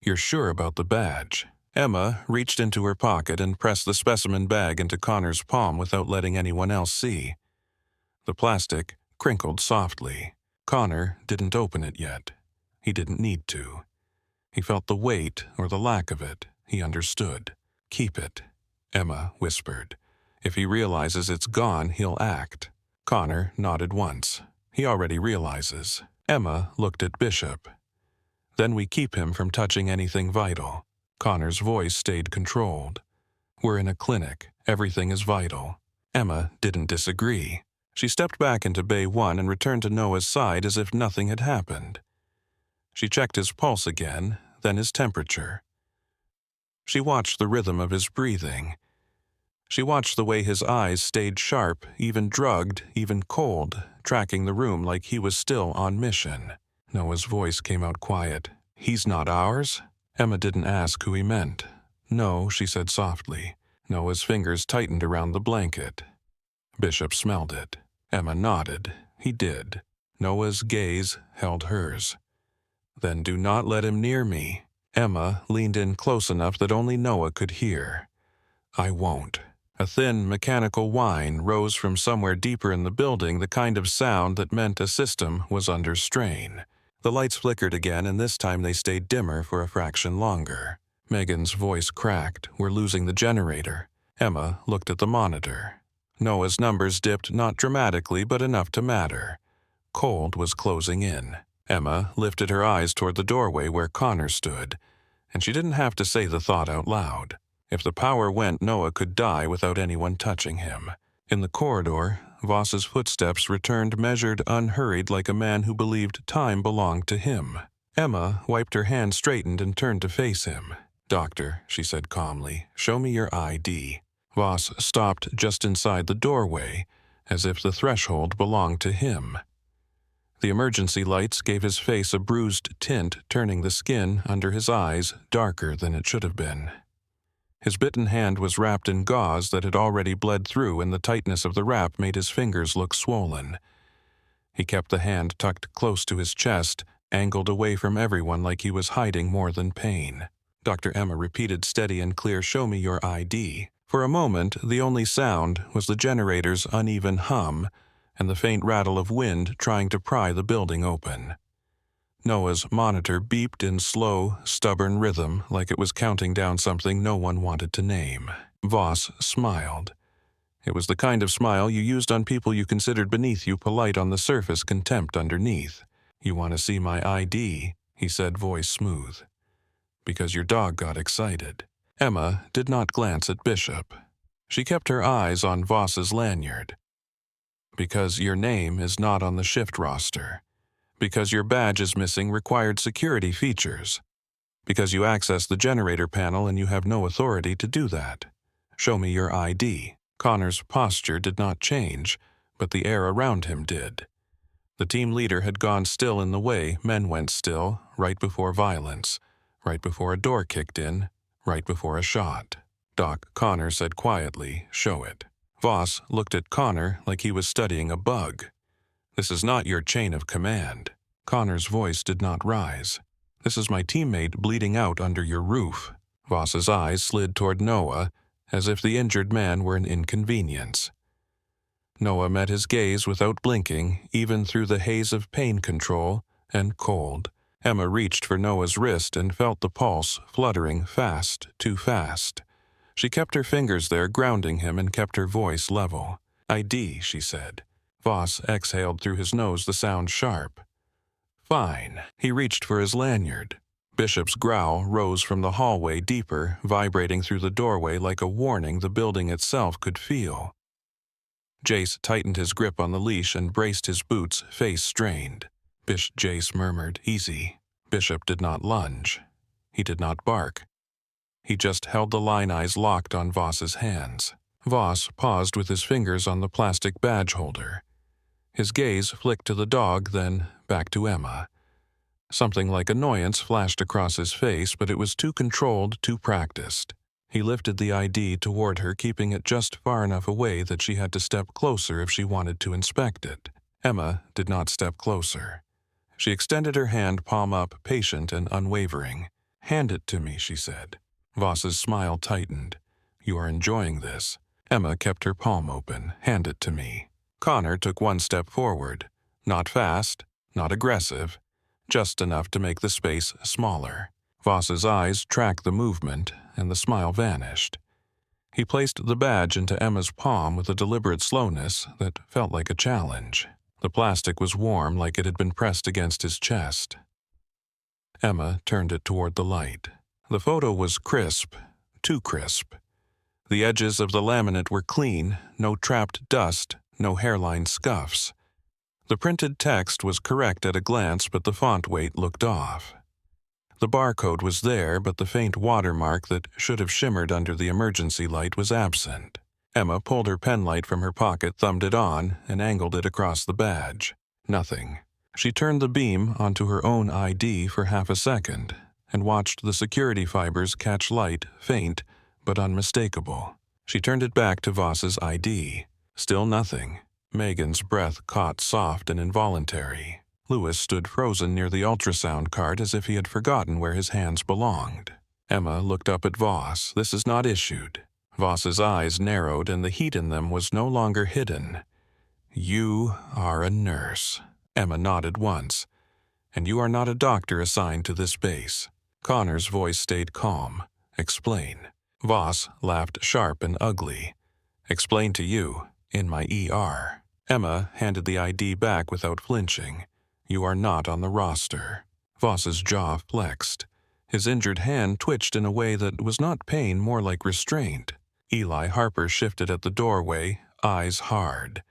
"You're sure about the badge?" Emma reached into her pocket and pressed the specimen bag into Connor's palm without letting anyone else see. The plastic crinkled softly. Connor didn't open it yet. He didn't need to. He felt the weight or the lack of it. He understood. "Keep it," Emma whispered. "If he realizes it's gone, he'll act." Connor nodded once. "He already realizes." Emma looked at Bishop. "Then we keep him from touching anything vital." Connor's voice stayed controlled. "We're in a clinic. Everything is vital." Emma didn't disagree. She stepped back into Bay 1 and returned to Noah's side as if nothing had happened. She checked his pulse again, then his temperature. She watched the rhythm of his breathing. She watched the way his eyes stayed sharp, even drugged, even cold, tracking the room like he was still on mission. Noah's voice came out quiet. "He's not ours?" Emma didn't ask who he meant. "No," she said softly. Noah's fingers tightened around the blanket. Bishop smelled it. Emma nodded. He did. Noah's gaze held hers. "Then do not let him near me." Emma leaned in close enough that only Noah could hear. "I won't." A thin, mechanical whine rose from somewhere deeper in the building, the kind of sound that meant a system was under strain. The lights flickered again, and this time they stayed dimmer for a fraction longer. Megan's voice cracked. "We're losing the generator." Emma looked at the monitor. Noah's numbers dipped not dramatically, but enough to matter. Cold was closing in. Emma lifted her eyes toward the doorway where Connor stood, and she didn't have to say the thought out loud. If the power went, Noah could die without anyone touching him. In the corridor, Voss's footsteps returned measured, unhurried, like a man who believed time belonged to him. Emma wiped her hand straightened and turned to face him. "Doctor," she said calmly, "show me your ID." Voss stopped just inside the doorway, as if the threshold belonged to him. The emergency lights gave his face a bruised tint, turning the skin under his eyes darker than it should have been. His bitten hand was wrapped in gauze that had already bled through, and the tightness of the wrap made his fingers look swollen. He kept the hand tucked close to his chest, angled away from everyone like he was hiding more than pain. Dr. Emma repeated steady and clear, "Show me your ID." For a moment, the only sound was the generator's uneven hum and the faint rattle of wind trying to pry the building open. Noah's monitor beeped in slow, stubborn rhythm like it was counting down something no one wanted to name. Voss smiled. It was the kind of smile you used on people you considered beneath you, polite on the surface, contempt underneath. "You want to see my ID?" he said, voice smooth. "Because your dog got excited." Emma did not glance at Bishop. She kept her eyes on Voss's lanyard. "Because your name is not on the shift roster. Because your badge is missing required security features. Because you access the generator panel and you have no authority to do that. Show me your ID." Connor's posture did not change, but the air around him did. The team leader had gone still in the way men went still, right before violence, right before a door kicked in, right before a shot. "Doc," Connor said quietly, "show it." Voss looked at Connor like he was studying a bug. "This is not your chain of command." Connor's voice did not rise. "This is my teammate bleeding out under your roof." Voss's eyes slid toward Noah, as if the injured man were an inconvenience. Noah met his gaze without blinking, even through the haze of pain control, and cold. Emma reached for Noah's wrist and felt the pulse fluttering fast, too fast. She kept her fingers there, grounding him, and kept her voice level. "ID," she said. Voss exhaled through his nose, the sound sharp. "Fine." He reached for his lanyard. Bishop's growl rose from the hallway deeper, vibrating through the doorway like a warning the building itself could feel. Jace tightened his grip on the leash and braced his boots, face strained. Jace murmured, "Easy." Bishop did not lunge. He did not bark. He just held the line eyes locked on Voss's hands. Voss paused with his fingers on the plastic badge holder. His gaze flicked to the dog, then back to Emma. Something like annoyance flashed across his face, but it was too controlled, too practiced. He lifted the ID toward her, keeping it just far enough away that she had to step closer if she wanted to inspect it. Emma did not step closer. She extended her hand, palm up, patient and unwavering. "Hand it to me," she said. Voss's smile tightened. "You are enjoying this." Emma kept her palm open. "Hand it to me." Connor took one step forward. Not fast, not aggressive, just enough to make the space smaller. Voss's eyes tracked the movement, and the smile vanished. He placed the badge into Emma's palm with a deliberate slowness that felt like a challenge. The plastic was warm, like it had been pressed against his chest. Emma turned it toward the light. The photo was crisp, too crisp. The edges of the laminate were clean, no trapped dust, no hairline scuffs. The printed text was correct at a glance, but the font weight looked off. The barcode was there, but the faint watermark that should have shimmered under the emergency light was absent. Emma pulled her penlight from her pocket, thumbed it on, and angled it across the badge. Nothing. She turned the beam onto her own ID for half a second and watched the security fibers catch light, faint but unmistakable. She turned it back to Voss's ID. Still nothing. Megan's breath caught soft and involuntary. Louis stood frozen near the ultrasound cart as if he had forgotten where his hands belonged. Emma looked up at Voss. This is not issued. Voss's eyes narrowed and the heat in them was no longer hidden. You are a nurse. Emma nodded once. And you are not a doctor assigned to this base. Connor's voice stayed calm. Explain. Voss laughed sharp and ugly. Explain to you, in my ER. Emma handed the ID back without flinching. You are not on the roster. Voss's jaw flexed. His injured hand twitched in a way that was not pain, more like restraint. Eli Harper shifted at the doorway, eyes hard.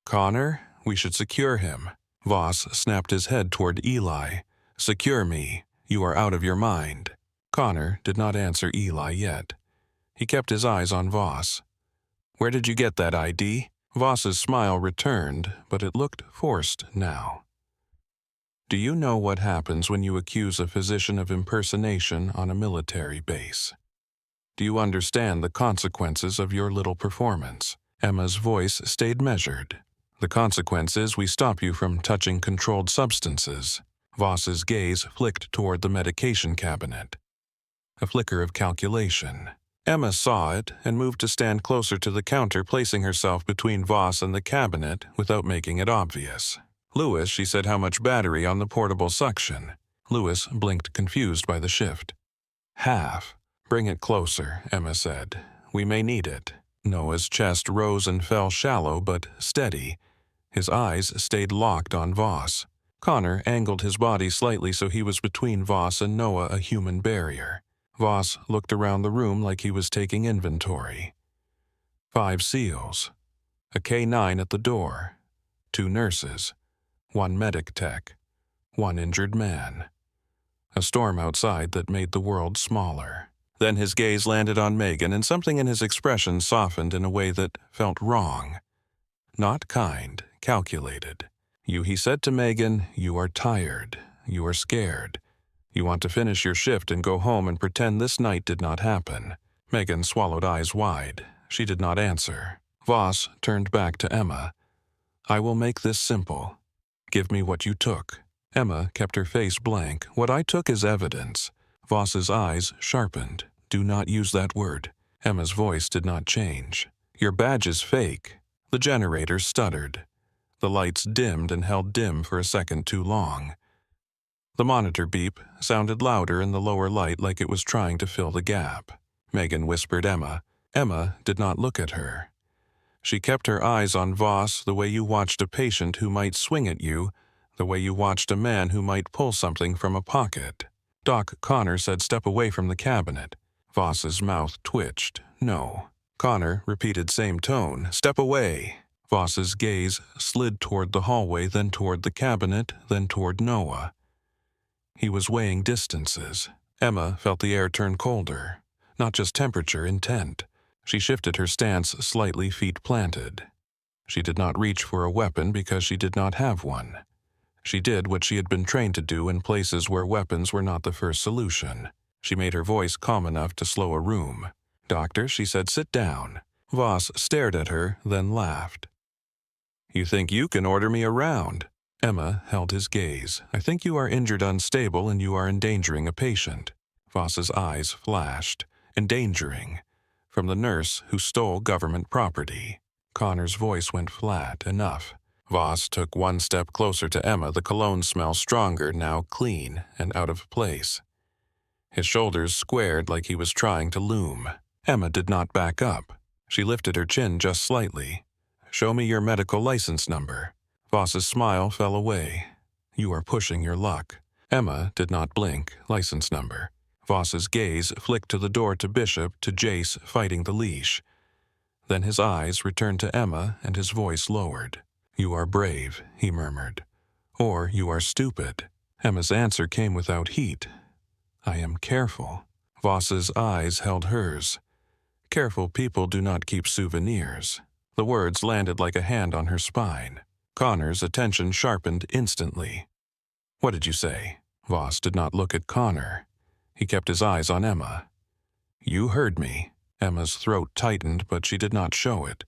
Connor, we should secure him. Voss snapped his head toward Eli. Secure me. You are out of your mind. Connor did not answer Eli yet. He kept his eyes on Voss. Where did you get that ID? Voss's smile returned, but it looked forced now. Do you know what happens when you accuse a physician of impersonation on a military base? Do you understand the consequences of your little performance? Emma's voice stayed measured. The consequence is we stop you from touching controlled substances. Voss's gaze flicked toward the medication cabinet. A flicker of calculation. Emma saw it and moved to stand closer to the counter, placing herself between Voss and the cabinet without making it obvious. Louis, she said, how much battery on the portable suction? Louis blinked, confused by the shift. Half. Bring it closer, Emma said. We may need it. Noah's chest rose and fell shallow but steady. His eyes stayed locked on Voss. Connor angled his body slightly so he was between Voss and Noah, a human barrier. Voss looked around the room like he was taking inventory. 5 SEALs. A K-9 at the door. 2 nurses. 1 medic tech. 1 injured man. A storm outside that made the world smaller. Then his gaze landed on Megan, and something in his expression softened in a way that felt wrong. Not kind, calculated. He said to Megan, you are tired. You are scared. You want to finish your shift and go home and pretend this night did not happen. Megan swallowed, eyes wide. She did not answer. Voss turned back to Emma. I will make this simple. Give me what you took. Emma kept her face blank. What I took is evidence. Voss's eyes sharpened. Do not use that word. Emma's voice did not change. Your badge is fake. The generator stuttered. The lights dimmed and held dim for a second too long. The monitor beep sounded louder in the lower light, like it was trying to fill the gap. Megan whispered Emma. Emma did not look at her. She kept her eyes on Voss, the way you watched a patient who might swing at you, the way you watched a man who might pull something from a pocket. Doc Connor said step away from the cabinet. Voss's mouth twitched. No. Connor repeated same tone. Step away. Voss's gaze slid toward the hallway, then toward the cabinet, then toward Noah. He was weighing distances. Emma felt the air turn colder. Not just temperature, intent. She shifted her stance slightly, feet planted. She did not reach for a weapon because she did not have one. She did what she had been trained to do in places where weapons were not the first solution. She made her voice calm enough to slow a room. Doctor, she said, sit down. Voss stared at her, then laughed. You think you can order me around? Emma held his gaze. I think you are injured, unstable, and you are endangering a patient. Voss's eyes flashed. Endangering. From the nurse who stole government property. Connor's voice went flat. Enough. Voss took one step closer to Emma, the cologne smell stronger, now clean and out of place. His shoulders squared like he was trying to loom. Emma did not back up. She lifted her chin just slightly. Show me your medical license number. Voss's smile fell away. You are pushing your luck. Emma did not blink. License number. Voss's gaze flicked to the door, to Bishop, to Jace fighting the leash. Then his eyes returned to Emma and his voice lowered. "You are brave," he murmured. "Or you are stupid." Emma's answer came without heat. "I am careful." Voss's eyes held hers. "Careful people do not keep souvenirs." The words landed like a hand on her spine. Connor's attention sharpened instantly. "What did you say?" Voss did not look at Connor. He kept his eyes on Emma. "You heard me." Emma's throat tightened, but she did not show it.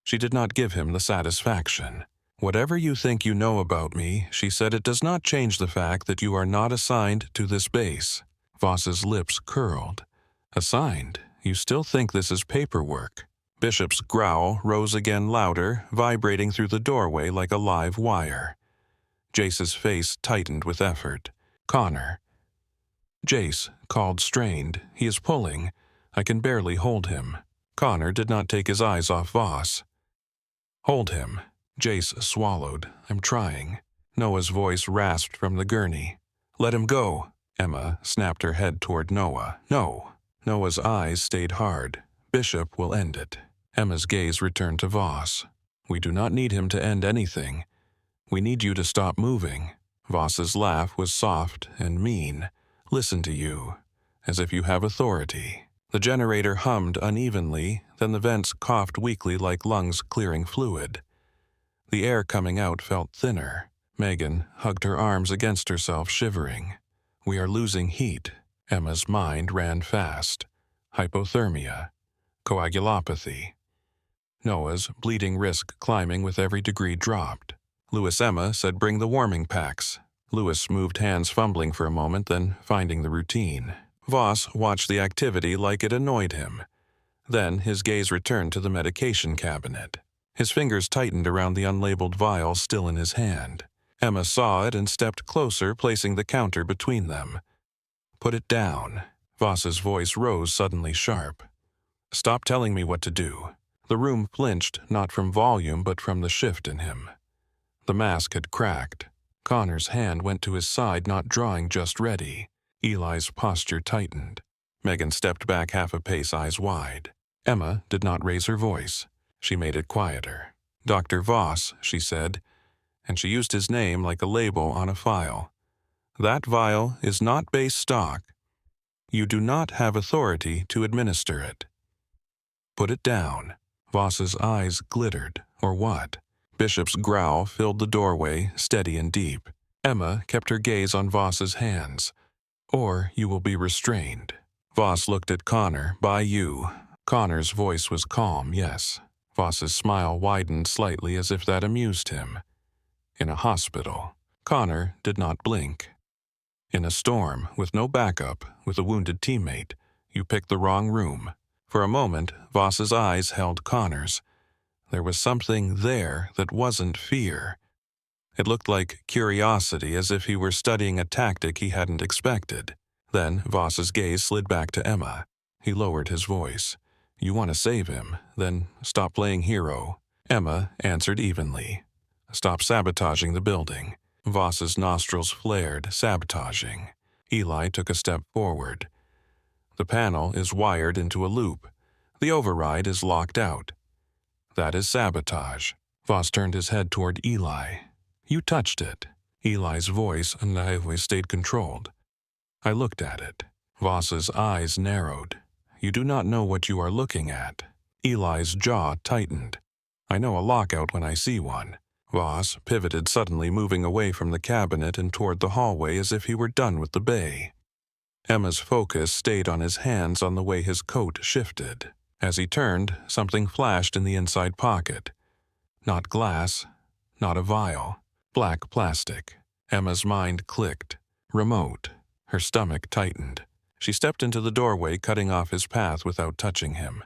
She did not give him the satisfaction. "Whatever you think you know about me," she said, "it does not change the fact that you are not assigned to this base." Voss's lips curled. "Assigned? You still think this is paperwork?" Bishop's growl rose again louder, vibrating through the doorway like a live wire. Jace's face tightened with effort. "Connor." "Jace," called strained. "He is pulling. I can barely hold him." Connor did not take his eyes off Voss. "Hold him." Jace swallowed. "I'm trying." Noah's voice rasped from the gurney. "Let him go." Emma snapped her head toward Noah. "No." Noah's eyes stayed hard. "Bishop will end it." Emma's gaze returned to Voss. "We do not need him to end anything. We need you to stop moving." Voss's laugh was soft and mean. "Listen to you, as if you have authority." The generator hummed unevenly, then the vents coughed weakly like lungs clearing fluid. The air coming out felt thinner. Megan hugged her arms against herself, shivering. "We are losing heat." Emma's mind ran fast. Hypothermia. Coagulopathy. Noah's bleeding risk climbing with every degree dropped. Emma said bring the warming packs. Lewis moved hands, fumbling for a moment, then finding the routine. Voss watched the activity like it annoyed him. Then his gaze returned to the medication cabinet. His fingers tightened around the unlabeled vial still in his hand. Emma saw it and stepped closer, placing the counter between them. "Put it down." Voss's voice rose suddenly sharp. "Stop telling me what to do." The room flinched, not from volume but from the shift in him. The mask had cracked. Connor's hand went to his side, not drawing, just ready. Eli's posture tightened. Megan stepped back half a pace, eyes wide. Emma did not raise her voice. She made it quieter. "Dr. Voss," she said, and she used his name like a label on a file. "That vial is not base stock. You do not have authority to administer it. Put it down." Voss's eyes glittered, or what? Bishop's growl filled the doorway, steady and deep. Emma kept her gaze on Voss's hands. "Or you will be restrained." Voss looked at Connor. "By you." Connor's voice was calm, yes. Voss's smile widened slightly as if that amused him. "In a hospital." Connor did not blink. "In a storm, with no backup, with a wounded teammate. You picked the wrong room." For a moment, Voss's eyes held Connor's. There was something there that wasn't fear. It looked like curiosity, as if he were studying a tactic he hadn't expected. Then Voss's gaze slid back to Emma. He lowered his voice. "You want to save him, then stop playing hero." Emma answered evenly. "Stop sabotaging the building." Voss's nostrils flared, sabotaging. Eli took a step forward. "The panel is wired into a loop. The override is locked out. That is sabotage." Voss turned his head toward Eli. "You touched it." Eli's voice naively stayed controlled. "I looked at it." Voss's eyes narrowed. "You do not know what you are looking at." Eli's jaw tightened. "I know a lockout when I see one." Voss pivoted suddenly, moving away from the cabinet and toward the hallway as if he were done with the bay. Emma's focus stayed on his hands, on the way his coat shifted. As he turned, something flashed in the inside pocket. Not glass, not a vial. Black plastic. Emma's mind clicked. Remote. Her stomach tightened. She stepped into the doorway, cutting off his path without touching him.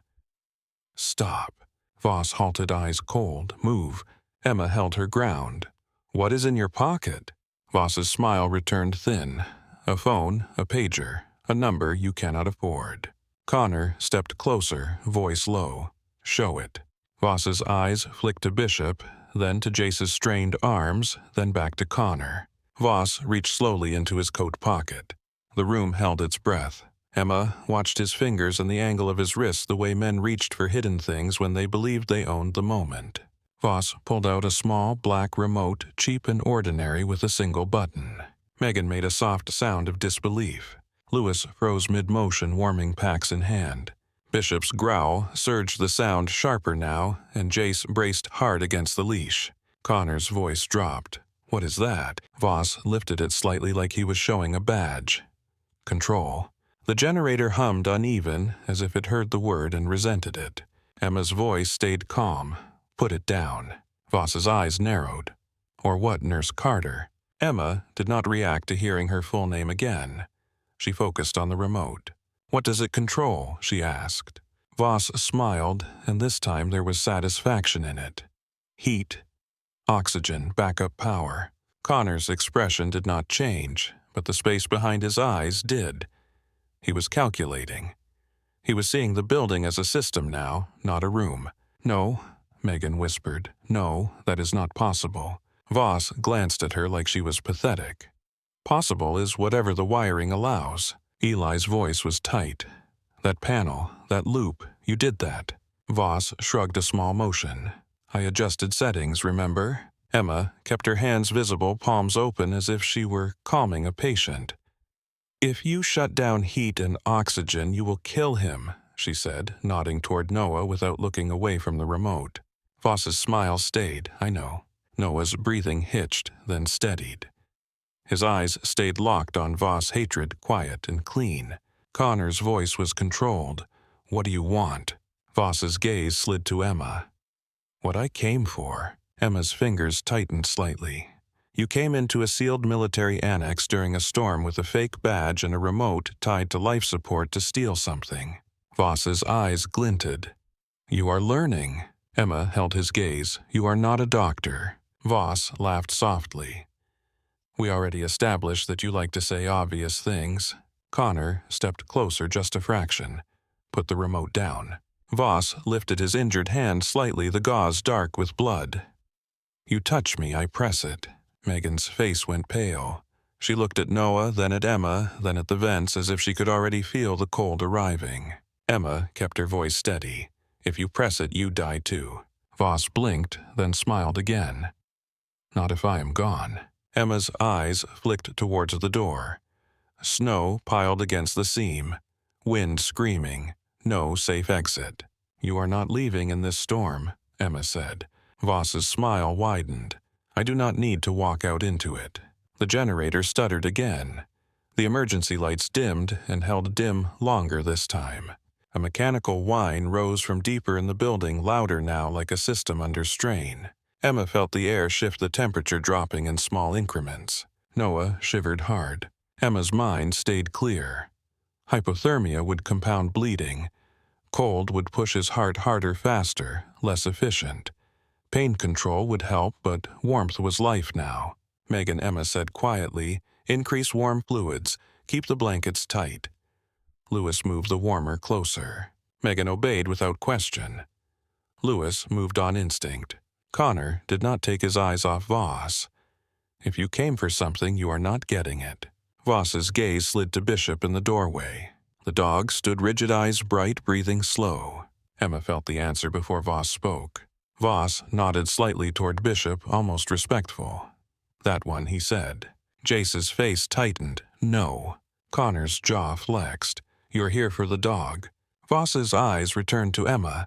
"Stop." Voss halted, eyes cold. "Move." Emma held her ground. "What is in your pocket?" Voss's smile returned thin. "A phone, a pager, a number you cannot afford." Connor stepped closer, voice low. "Show it." Voss's eyes flicked to Bishop, then to Jace's strained arms, then back to Connor. Voss reached slowly into his coat pocket. The room held its breath. Emma watched his fingers and the angle of his wrist the way men reached for hidden things when they believed they owned the moment. Voss pulled out a small black remote, cheap and ordinary with a single button. Megan made a soft sound of disbelief. Lewis froze mid-motion, warming packs in hand. Bishop's growl surged the sound sharper now, and Jace braced hard against the leash. Connor's voice dropped. "What is that?" Voss lifted it slightly like he was showing a badge. "Control." The generator hummed uneven, as if it heard the word and resented it. Emma's voice stayed calm. "Put it down." Voss's eyes narrowed. "Or what, Nurse Carter?" Emma did not react to hearing her full name again. She focused on the remote. "What does it control?" she asked. Voss smiled, and this time there was satisfaction in it. "Heat. Oxygen, backup power." Connor's expression did not change, but the space behind his eyes did. He was calculating. He was seeing the building as a system now, not a room. "No," Megan whispered. "No, that is not possible." Voss glanced at her like she was pathetic. "Possible is whatever the wiring allows." Eli's voice was tight. "That panel, that loop, you did that." Voss shrugged a small motion. "I adjusted settings, remember?" Emma kept her hands visible, palms open as if she were calming a patient. "If you shut down heat and oxygen, you will kill him," she said, nodding toward Noah without looking away from the remote. Voss's smile stayed. "I know." Noah's breathing hitched, then steadied. His eyes stayed locked on Voss' hatred, quiet and clean. Connor's voice was controlled. "What do you want?" Voss's gaze slid to Emma. "What I came for." Emma's fingers tightened slightly. "You came into a sealed military annex during a storm with a fake badge and a remote tied to life support to steal something." Voss's eyes glinted. "You are learning." Emma held his gaze. "You are not a doctor." Voss laughed softly. "We already established that you like to say obvious things." Connor stepped closer just a fraction. "Put the remote down." Voss lifted his injured hand slightly, the gauze dark with blood. "You touch me, I press it." Megan's face went pale. She looked at Noah, then at Emma, then at the vents as if she could already feel the cold arriving. Emma kept her voice steady. "If you press it, you die too." Voss blinked, then smiled again. "Not if I am gone." Emma's eyes flicked towards the door. Snow piled against the seam. Wind screaming. No safe exit. "You are not leaving in this storm," Emma said. Voss's smile widened. "I do not need to walk out into it." The generator stuttered again. The emergency lights dimmed and held dim longer this time. A mechanical whine rose from deeper in the building, louder now, like a system under strain. Emma felt the air shift, the temperature dropping in small increments. Noah shivered hard. Emma's mind stayed clear. Hypothermia would compound bleeding. Cold would push his heart harder, faster, less efficient. Pain control would help, but warmth was life now. Megan, Emma said quietly, "Increase warm fluids. Keep the blankets tight." Lewis moved the warmer closer. Megan obeyed without question. Lewis moved on instinct. Connor did not take his eyes off Voss. "If you came for something, you are not getting it." Voss's gaze slid to Bishop in the doorway. The dog stood rigid, eyes bright, breathing slow. Emma felt the answer before Voss spoke. Voss nodded slightly toward Bishop, almost respectful. "That one," he said. Jace's face tightened. "No." Connor's jaw flexed. "You're here for the dog." Voss's eyes returned to Emma.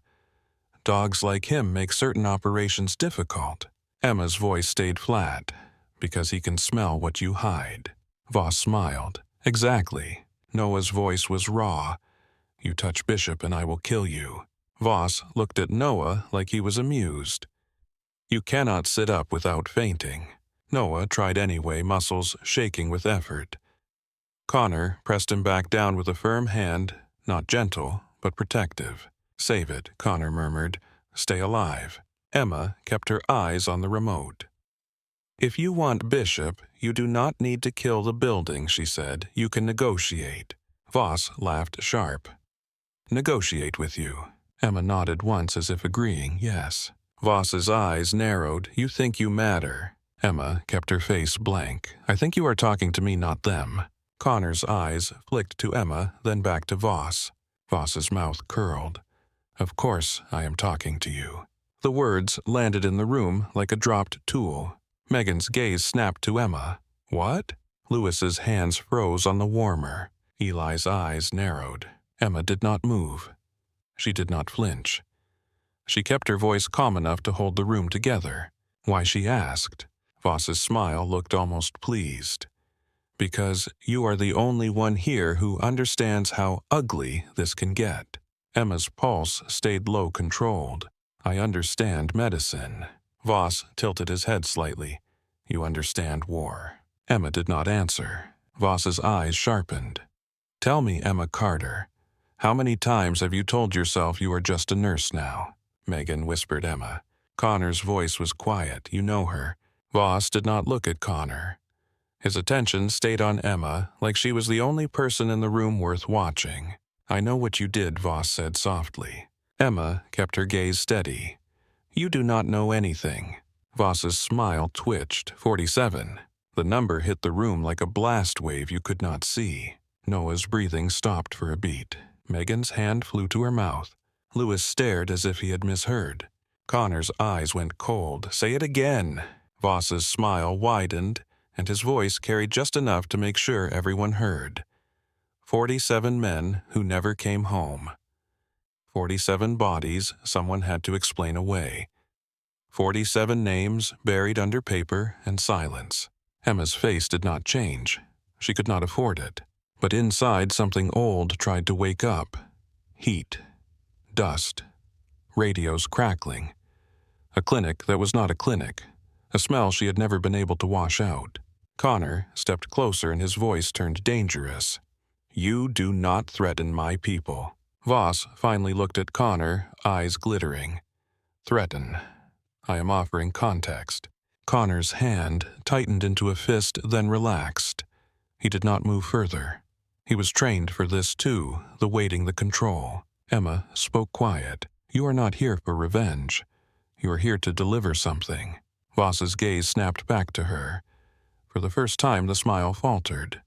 "Dogs like him make certain operations difficult." Emma's voice stayed flat. "Because he can smell what you hide." Voss smiled. "Exactly." Noah's voice was raw. "You touch Bishop and I will kill you." Voss looked at Noah like he was amused. "You cannot sit up without fainting." Noah tried anyway, muscles shaking with effort. Connor pressed him back down with a firm hand, not gentle, but protective. "Save it," Connor murmured. "Stay alive." Emma kept her eyes on the remote. "If you want Bishop, you do not need to kill the building," she said. "You can negotiate." Voss laughed sharp. "Negotiate with you." Emma nodded once as if agreeing, yes. Voss's eyes narrowed. "You think you matter." Emma kept her face blank. "I think you are talking to me, not them." Connor's eyes flicked to Emma, then back to Voss. Voss's mouth curled. "Of course I am talking to you." The words landed in the room like a dropped tool. Megan's gaze snapped to Emma. "What?" Lewis's hands froze on the warmer. Eli's eyes narrowed. Emma did not move. She did not flinch. She kept her voice calm enough to hold the room together. Why, she asked. Voss's smile looked almost pleased. "Because you are the only one here who understands how ugly this can get." Emma's pulse stayed low controlled. "I understand medicine." Voss tilted his head slightly. "You understand war." Emma did not answer. Voss's eyes sharpened. "Tell me, Emma Carter, how many times have you told yourself you are just a nurse now?" Megan whispered Emma. Connor's voice was quiet. "You know her." Voss did not look at Connor. His attention stayed on Emma, like she was the only person in the room worth watching. "I know what you did," Voss said softly. Emma kept her gaze steady. "You do not know anything." Voss's smile twitched. 47. The number hit the room like a blast wave you could not see. Noah's breathing stopped for a beat. Megan's hand flew to her mouth. Lewis stared as if he had misheard. Connor's eyes went cold. "Say it again." Voss's smile widened, and his voice carried just enough to make sure everyone heard. 47 men who never came home. 47 bodies someone had to explain away. 47 names buried under paper and silence. Emma's face did not change. She could not afford it. But inside, something old tried to wake up. Heat. Dust. Radios crackling. A clinic that was not a clinic. A smell she had never been able to wash out. Connor stepped closer and his voice turned dangerous. "You do not threaten my people." Voss finally looked at Connor, eyes glittering. "Threaten. I am offering context." Connor's hand tightened into a fist, then relaxed. He did not move further. He was trained for this too, the waiting, the control. Emma spoke quiet. "You are not here for revenge. You are here to deliver something." Voss's gaze snapped back to her. For the first time, the smile faltered.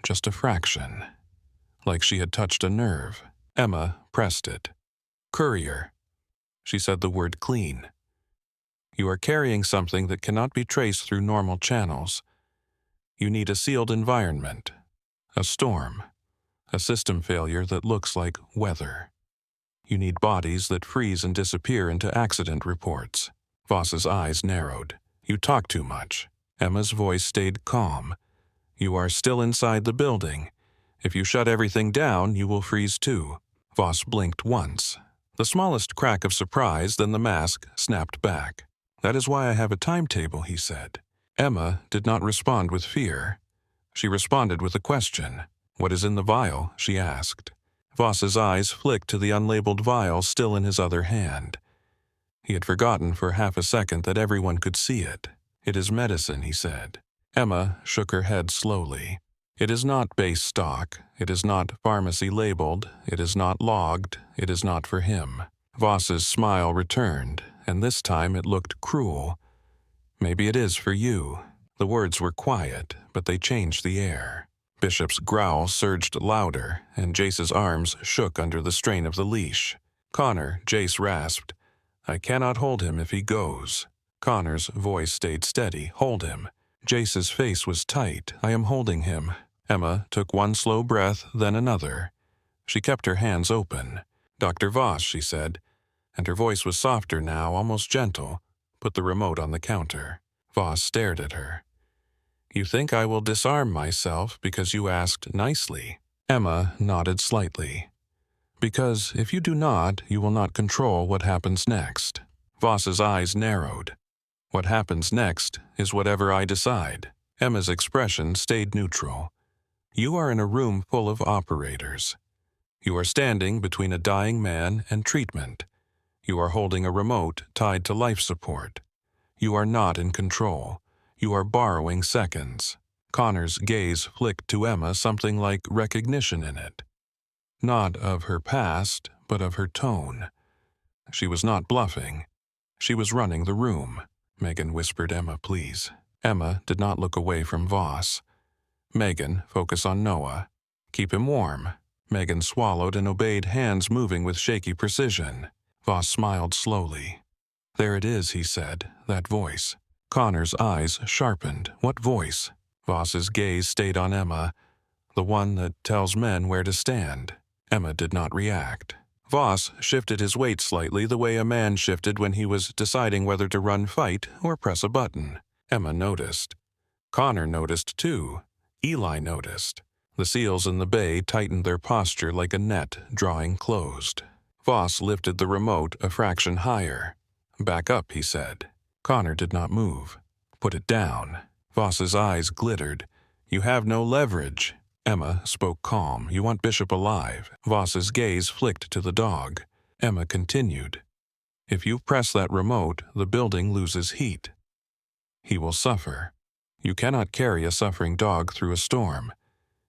Just a fraction. Like she had touched a nerve. Emma pressed it. "Courier." She said the word clean. "You are carrying something that cannot be traced through normal channels. You need a sealed environment. A storm. A system failure that looks like weather. You need bodies that freeze and disappear into accident reports." Voss's eyes narrowed. "You talk too much." Emma's voice stayed calm. "You are still inside the building. If you shut everything down, you will freeze too." Voss blinked once. The smallest crack of surprise, then the mask snapped back. "That is why I have a timetable," he said. Emma did not respond with fear. She responded with a question. "What is in the vial?" she asked. Voss's eyes flicked to the unlabeled vial still in his other hand. He had forgotten for half a second that everyone could see it. "It is medicine," he said. Emma shook her head slowly. "It is not base stock. It is not pharmacy labeled. It is not logged. It is not for him." Voss's smile returned, and this time it looked cruel. "Maybe it is for you." The words were quiet, but they changed the air. Bishop's growl surged louder, and Jace's arms shook under the strain of the leash. "Connor," Jace rasped. "I cannot hold him if he goes." Connor's voice stayed steady. "Hold him." Jace's face was tight. "I am holding him." Emma took one slow breath, then another. She kept her hands open. "Dr. Voss," she said, and her voice was softer now, almost gentle. "Put the remote on the counter." Voss stared at her. "You think I will disarm myself because you asked nicely?" Emma nodded slightly. "Because if you do not, you will not control what happens next." Voss's eyes narrowed. "What happens next is whatever I decide." Emma's expression stayed neutral. "You are in a room full of operators. You are standing between a dying man and treatment. You are holding a remote tied to life support. You are not in control. You are borrowing seconds." Connor's gaze flicked to Emma, something like recognition in it. Not of her past, but of her tone. She was not bluffing. She was running the room. "Megan," whispered Emma, "please." Emma did not look away from Voss. Megan, focus on Noah. Keep him warm. Megan swallowed and obeyed, hands moving with shaky precision. Voss smiled slowly. There it is, he said, that voice. Connor's eyes sharpened. What voice? Voss's gaze stayed on Emma, the one that tells men where to stand. Emma did not react. Voss shifted his weight slightly, the way a man shifted when he was deciding whether to run, fight, or press a button. Emma noticed. Connor noticed too. Eli noticed. The seals in the bay tightened their posture like a net drawing closed. Voss lifted the remote a fraction higher. Back up, he said. Connor did not move. Put it down. Voss's eyes glittered. You have no leverage. Emma spoke calm. You want Bishop alive. Voss's gaze flicked to the dog. Emma continued. If you press that remote, the building loses heat. He will suffer. You cannot carry a suffering dog through a storm.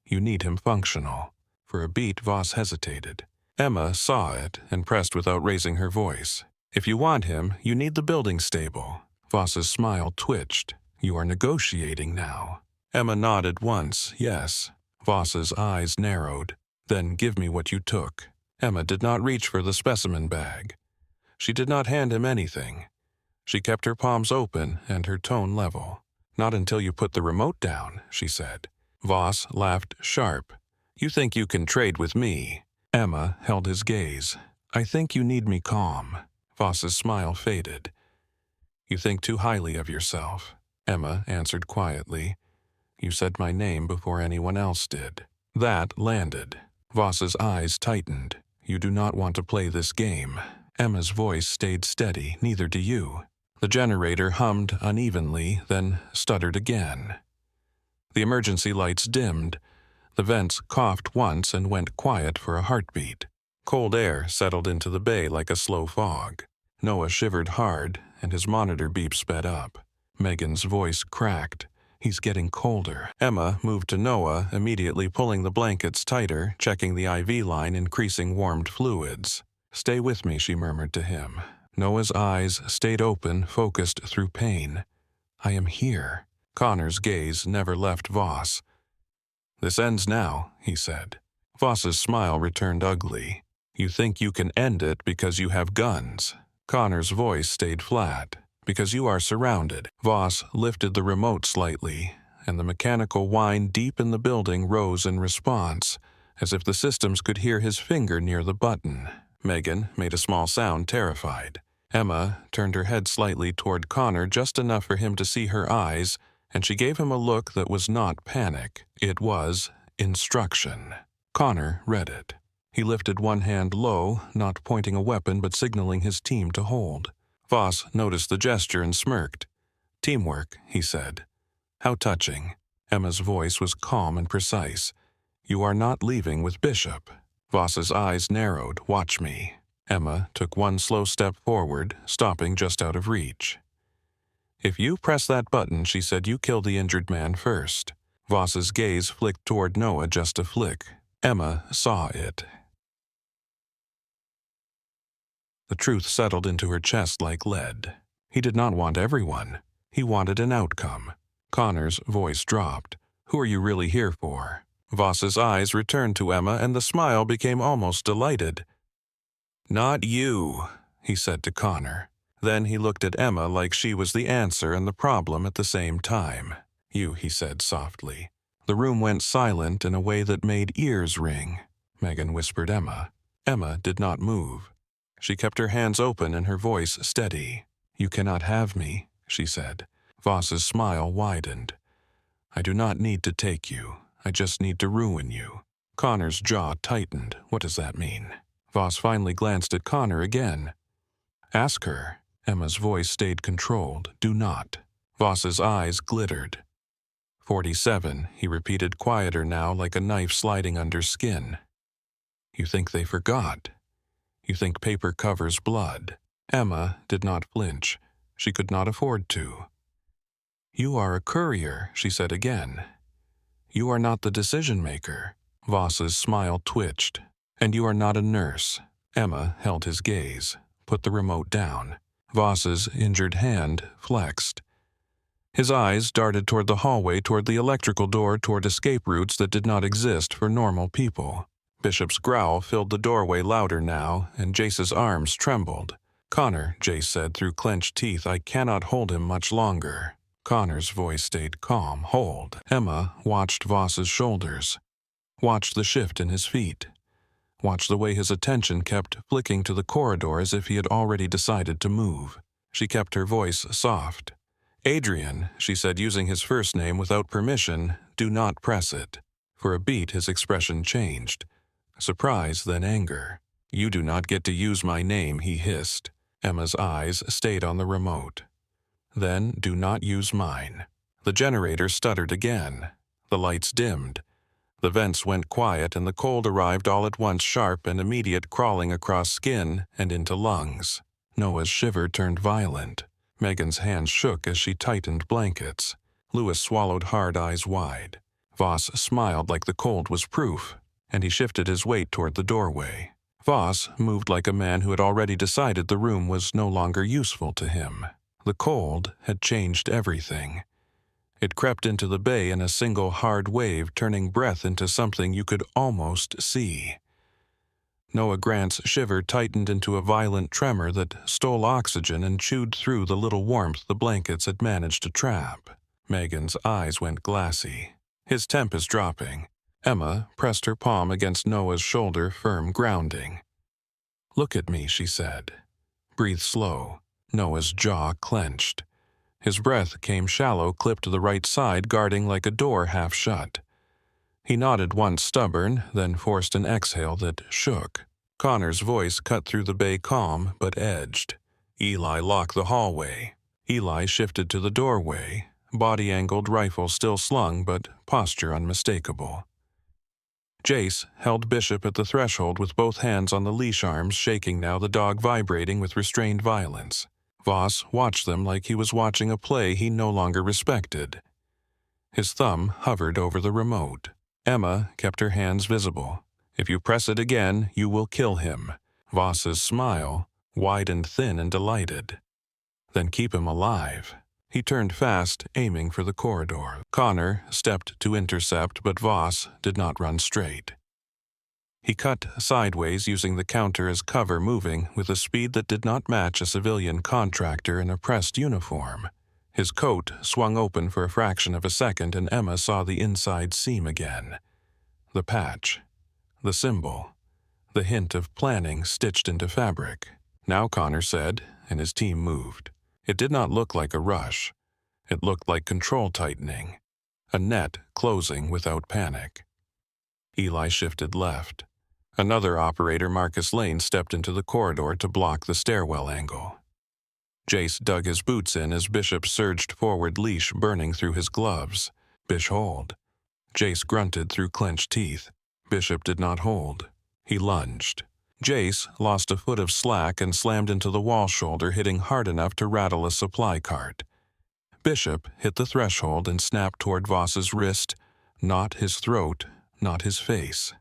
You need him functional. For a beat, Voss hesitated. Emma saw it and pressed without raising her voice. If you want him, you need the building stable. Voss's smile twitched. You are negotiating now. Emma nodded once, yes. Voss's eyes narrowed. Then give me what you took. Emma did not reach for the specimen bag. She did not hand him anything. She kept her palms open and her tone level. Not until you put the remote down, she said. Voss laughed sharp. You think you can trade with me? Emma held his gaze. I think you need me calm. Voss's smile faded. You think too highly of yourself. Emma answered quietly. You said my name before anyone else did. That landed. Voss's eyes tightened. You do not want to play this game. Emma's voice stayed steady. Neither do you. The generator hummed unevenly, then stuttered again. The emergency lights dimmed. The vents coughed once and went quiet for a heartbeat. Cold air settled into the bay like a slow fog. Noah shivered hard, and his monitor beep sped up. Megan's voice cracked. He's getting colder. Emma moved to Noah, immediately pulling the blankets tighter, checking the IV line, increasing warmed fluids. Stay with me, she murmured to him. Noah's eyes stayed open, focused through pain. I am here. Connor's gaze never left Voss. This ends now, he said. Voss's smile returned ugly. You think you can end it because you have guns. Connor's voice stayed flat. Because you are surrounded. Voss lifted the remote slightly, and the mechanical whine deep in the building rose in response, as if the systems could hear his finger near the button. Megan made a small sound, terrified. Emma turned her head slightly toward Connor, just enough for him to see her eyes, and she gave him a look that was not panic. It was instruction. Connor read it. He lifted one hand low, not pointing a weapon but signaling his team to hold. Voss noticed the gesture and smirked. Teamwork, he said. How touching. Emma's voice was calm and precise. You are not leaving with Bishop. Voss's eyes narrowed. Watch me. Emma took one slow step forward, stopping just out of reach. If you press that button, she said, you kill the injured man first. Voss's gaze flicked toward Noah, just a flick. Emma saw it. The truth settled into her chest like lead. He did not want everyone. He wanted an outcome. Connor's voice dropped. Who are you really here for? Voss's eyes returned to Emma, and the smile became almost delighted. Not you, he said to Connor. Then he looked at Emma like she was the answer and the problem at the same time. You, he said softly. The room went silent in a way that made ears ring. Megan whispered Emma. Emma did not move. She kept her hands open and her voice steady. You cannot have me, she said. Voss's smile widened. I do not need to take you. I just need to ruin you. Connor's jaw tightened. What does that mean? Voss finally glanced at Connor again. Ask her. Emma's voice stayed controlled. Do not. Voss's eyes glittered. 47, he repeated, quieter now, like a knife sliding under skin. You think they forgot? You think paper covers blood? Emma did not flinch. She could not afford to. You are a courier, she said again. You are not the decision-maker. Voss's smile twitched. And you are not a nurse. Emma held his gaze. Put the remote down. Voss's injured hand flexed. His eyes darted toward the hallway, toward the electrical door, toward escape routes that did not exist for normal people. Bishop's growl filled the doorway louder now, and Jace's arms trembled. "Connor," Jace said through clenched teeth, "I cannot hold him much longer." Connor's voice stayed calm. "Hold." Emma watched Voss's shoulders, watched the shift in his feet, watched the way his attention kept flicking to the corridor as if he had already decided to move. She kept her voice soft. "Adrian," she said, using his first name without permission, "do not press it." For a beat his expression changed. Surprise, then anger. "You do not get to use my name," he hissed. Emma's eyes stayed on the remote. "Then do not use mine." The generator stuttered again. The lights dimmed. The vents went quiet and the cold arrived all at once, sharp and immediate, crawling across skin and into lungs. Noah's shiver turned violent. Megan's hands shook as she tightened blankets. Lewis swallowed hard, eyes wide. Voss smiled like the cold was proof, and he shifted his weight toward the doorway. Voss moved like a man who had already decided the room was no longer useful to him. The cold had changed everything. It crept into the bay in a single hard wave, turning breath into something you could almost see. Noah Grant's shiver tightened into a violent tremor that stole oxygen and chewed through the little warmth the blankets had managed to trap. Megan's eyes went glassy. "His temp is dropping." Emma pressed her palm against Noah's shoulder, firm grounding. "Look at me," she said. "Breathe slow." Noah's jaw clenched. His breath came shallow, clipped to the right side, guarding like a door half shut. He nodded once, stubborn, then forced an exhale that shook. Connor's voice cut through the bay calm, but edged. "Eli, lock the hallway." Eli shifted to the doorway, body-angled, rifle still slung, but posture unmistakable. Jace held Bishop at the threshold with both hands on the leash arms, shaking now, the dog vibrating with restrained violence. Voss watched them like he was watching a play he no longer respected. His thumb hovered over the remote. Emma kept her hands visible. "If you press it again, you will kill him." Voss's smile, wide and thin and delighted. "Then keep him alive." He turned fast, aiming for the corridor. Connor stepped to intercept, but Voss did not run straight. He cut sideways, using the counter as cover, moving with a speed that did not match a civilian contractor in a pressed uniform. His coat swung open for a fraction of a second, and Emma saw the inside seam again. The patch, the symbol, the hint of planning stitched into fabric. "Now," Connor said, and his team moved. It did not look like a rush. It looked like control tightening, a net closing without panic. Eli shifted left. Another operator, Marcus Lane, stepped into the corridor to block the stairwell angle. Jace dug his boots in as Bishop surged forward, leash burning through his gloves. "Bish, hold." Jace grunted through clenched teeth. Bishop did not hold. He lunged. Jace lost a foot of slack and slammed into the wall shoulder, hitting hard enough to rattle a supply cart. Bishop hit the threshold and snapped toward Voss's wrist, not his throat, not his face.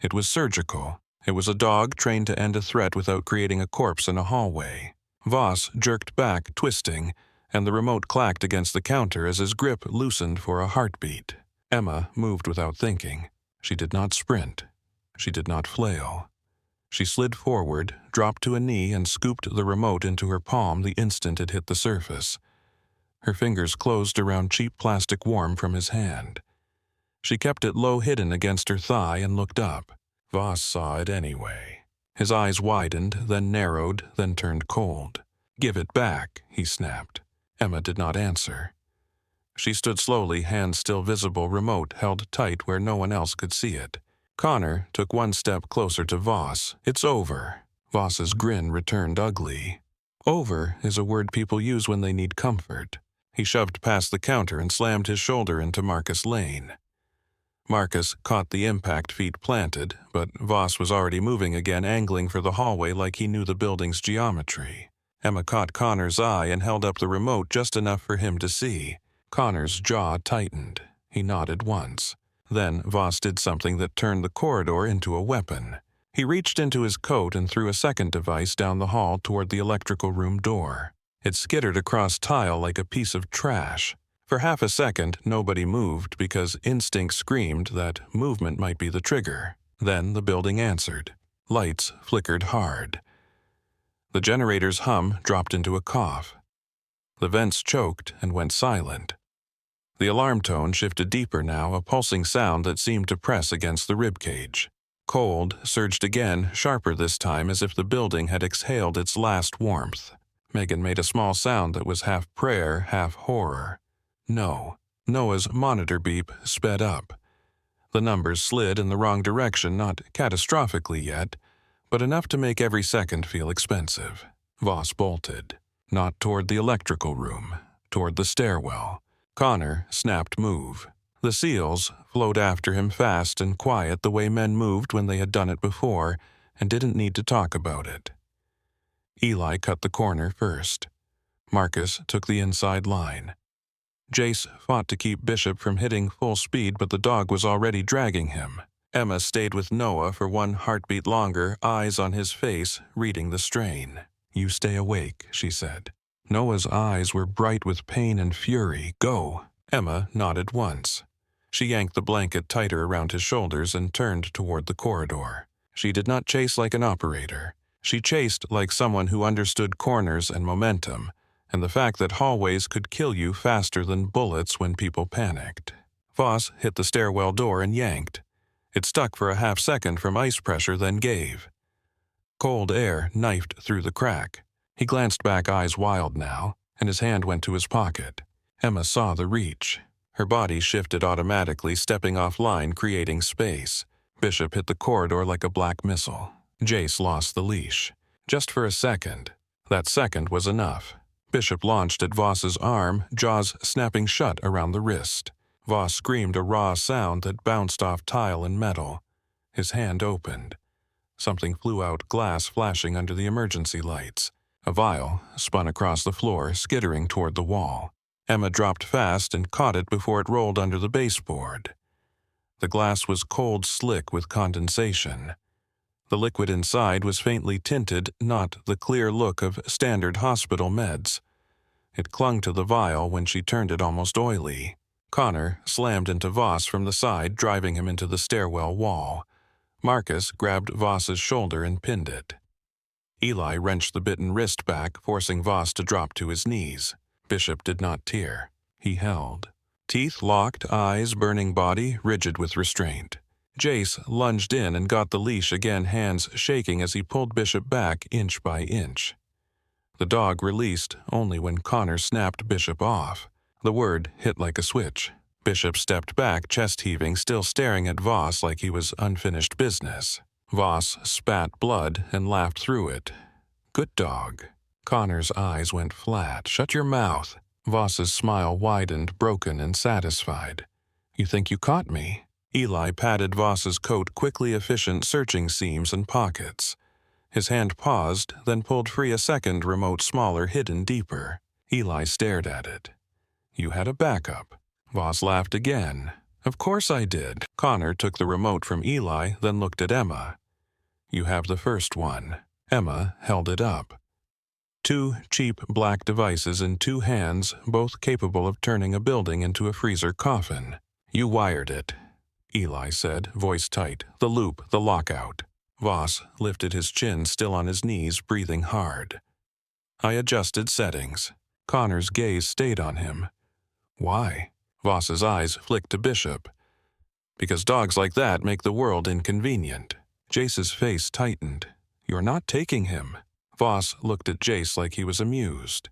It was surgical. It was a dog trained to end a threat without creating a corpse in a hallway. Voss jerked back, twisting, and the remote clacked against the counter as his grip loosened for a heartbeat. Emma moved without thinking. She did not sprint. She did not flail. She slid forward, dropped to a knee, and scooped the remote into her palm the instant it hit the surface. Her fingers closed around cheap plastic warm from his hand. She kept it low, hidden against her thigh, and looked up. Voss saw it anyway. His eyes widened, then narrowed, then turned cold. "Give it back," he snapped. Emma did not answer. She stood slowly, hand still visible, remote held tight where no one else could see it. Connor took one step closer to Voss. "It's over." Voss's grin returned ugly. Over is a word people use when they need comfort. He shoved past the counter and slammed his shoulder into Marcus Lane. Marcus caught the impact, feet planted, but Voss was already moving again, angling for the hallway like he knew the building's geometry. Emma caught Connor's eye and held up the remote just enough for him to see. Connor's jaw tightened. He nodded once. Then Voss did something that turned the corridor into a weapon. He reached into his coat and threw a second device down the hall toward the electrical room door. It skittered across tile like a piece of trash. For half a second, nobody moved because instinct screamed that movement might be the trigger. Then the building answered. Lights flickered hard. The generator's hum dropped into a cough. The vents choked and went silent. The alarm tone shifted deeper now, a pulsing sound that seemed to press against the ribcage. Cold surged again, sharper this time, as if the building had exhaled its last warmth. Megan made a small sound that was half prayer, half horror. No. Noah's monitor beep sped up. The numbers slid in the wrong direction, not catastrophically yet, but enough to make every second feel expensive. Voss bolted. Not toward the electrical room, toward the stairwell. Connor snapped move. The seals flowed after him fast and quiet the way men moved when they had done it before and didn't need to talk about it. Eli cut the corner first. Marcus took the inside line. Jace fought to keep Bishop from hitting full speed, but the dog was already dragging him. Emma stayed with Noah for one heartbeat longer, eyes on his face, reading the strain. "You stay awake," she said. Noah's eyes were bright with pain and fury. "Go." Emma nodded once. She yanked the blanket tighter around his shoulders and turned toward the corridor. She did not chase like an operator. She chased like someone who understood corners and momentum, and the fact that hallways could kill you faster than bullets when people panicked. Voss hit the stairwell door and yanked. It stuck for a half second from ice pressure, then gave. Cold air knifed through the crack. He glanced back, eyes wild now, and his hand went to his pocket. Emma saw the reach. Her body shifted automatically, stepping offline, creating space. Bishop hit the corridor like a black missile. Jace lost the leash. Just for a second. That second was enough. Bishop launched at Voss's arm, jaws snapping shut around the wrist. Voss screamed a raw sound that bounced off tile and metal. His hand opened. Something flew out, glass flashing under the emergency lights. A vial spun across the floor, skittering toward the wall. Emma dropped fast and caught it before it rolled under the baseboard. The glass was cold slick with condensation. The liquid inside was faintly tinted, not the clear look of standard hospital meds. It clung to the vial when she turned it almost oily. Connor slammed into Voss from the side, driving him into the stairwell wall. Marcus grabbed Voss's shoulder and pinned it. Eli wrenched the bitten wrist back, forcing Voss to drop to his knees. Bishop did not tear. He held. Teeth locked, eyes, burning body, rigid with restraint. Jace lunged in and got the leash again, hands shaking as he pulled Bishop back inch by inch. The dog released only when Connor snapped Bishop off. The word hit like a switch. Bishop stepped back, chest heaving, still staring at Voss like he was unfinished business. Voss spat blood and laughed through it. "Good dog." Connor's eyes went flat. "Shut your mouth." Voss's smile widened, broken and satisfied. "You think you caught me?" Eli patted Voss's coat, quickly efficient, searching seams and pockets. His hand paused, then pulled free a second remote, smaller, hidden deeper. Eli stared at it. "You had a backup." Voss laughed again. "Of course I did." Connor took the remote from Eli, then looked at Emma. "You have the first one." Emma held it up. Two cheap black devices in two hands, both capable of turning a building into a freezer coffin. "You wired it," Eli said, voice tight. "The loop, the lockout." Voss lifted his chin, still on his knees, breathing hard. "I adjusted settings." Connor's gaze stayed on him. "Why?" Voss's eyes flicked to Bishop. "Because dogs like that make the world inconvenient." Jace's face tightened. "You're not taking him." Voss looked at Jace like he was amused.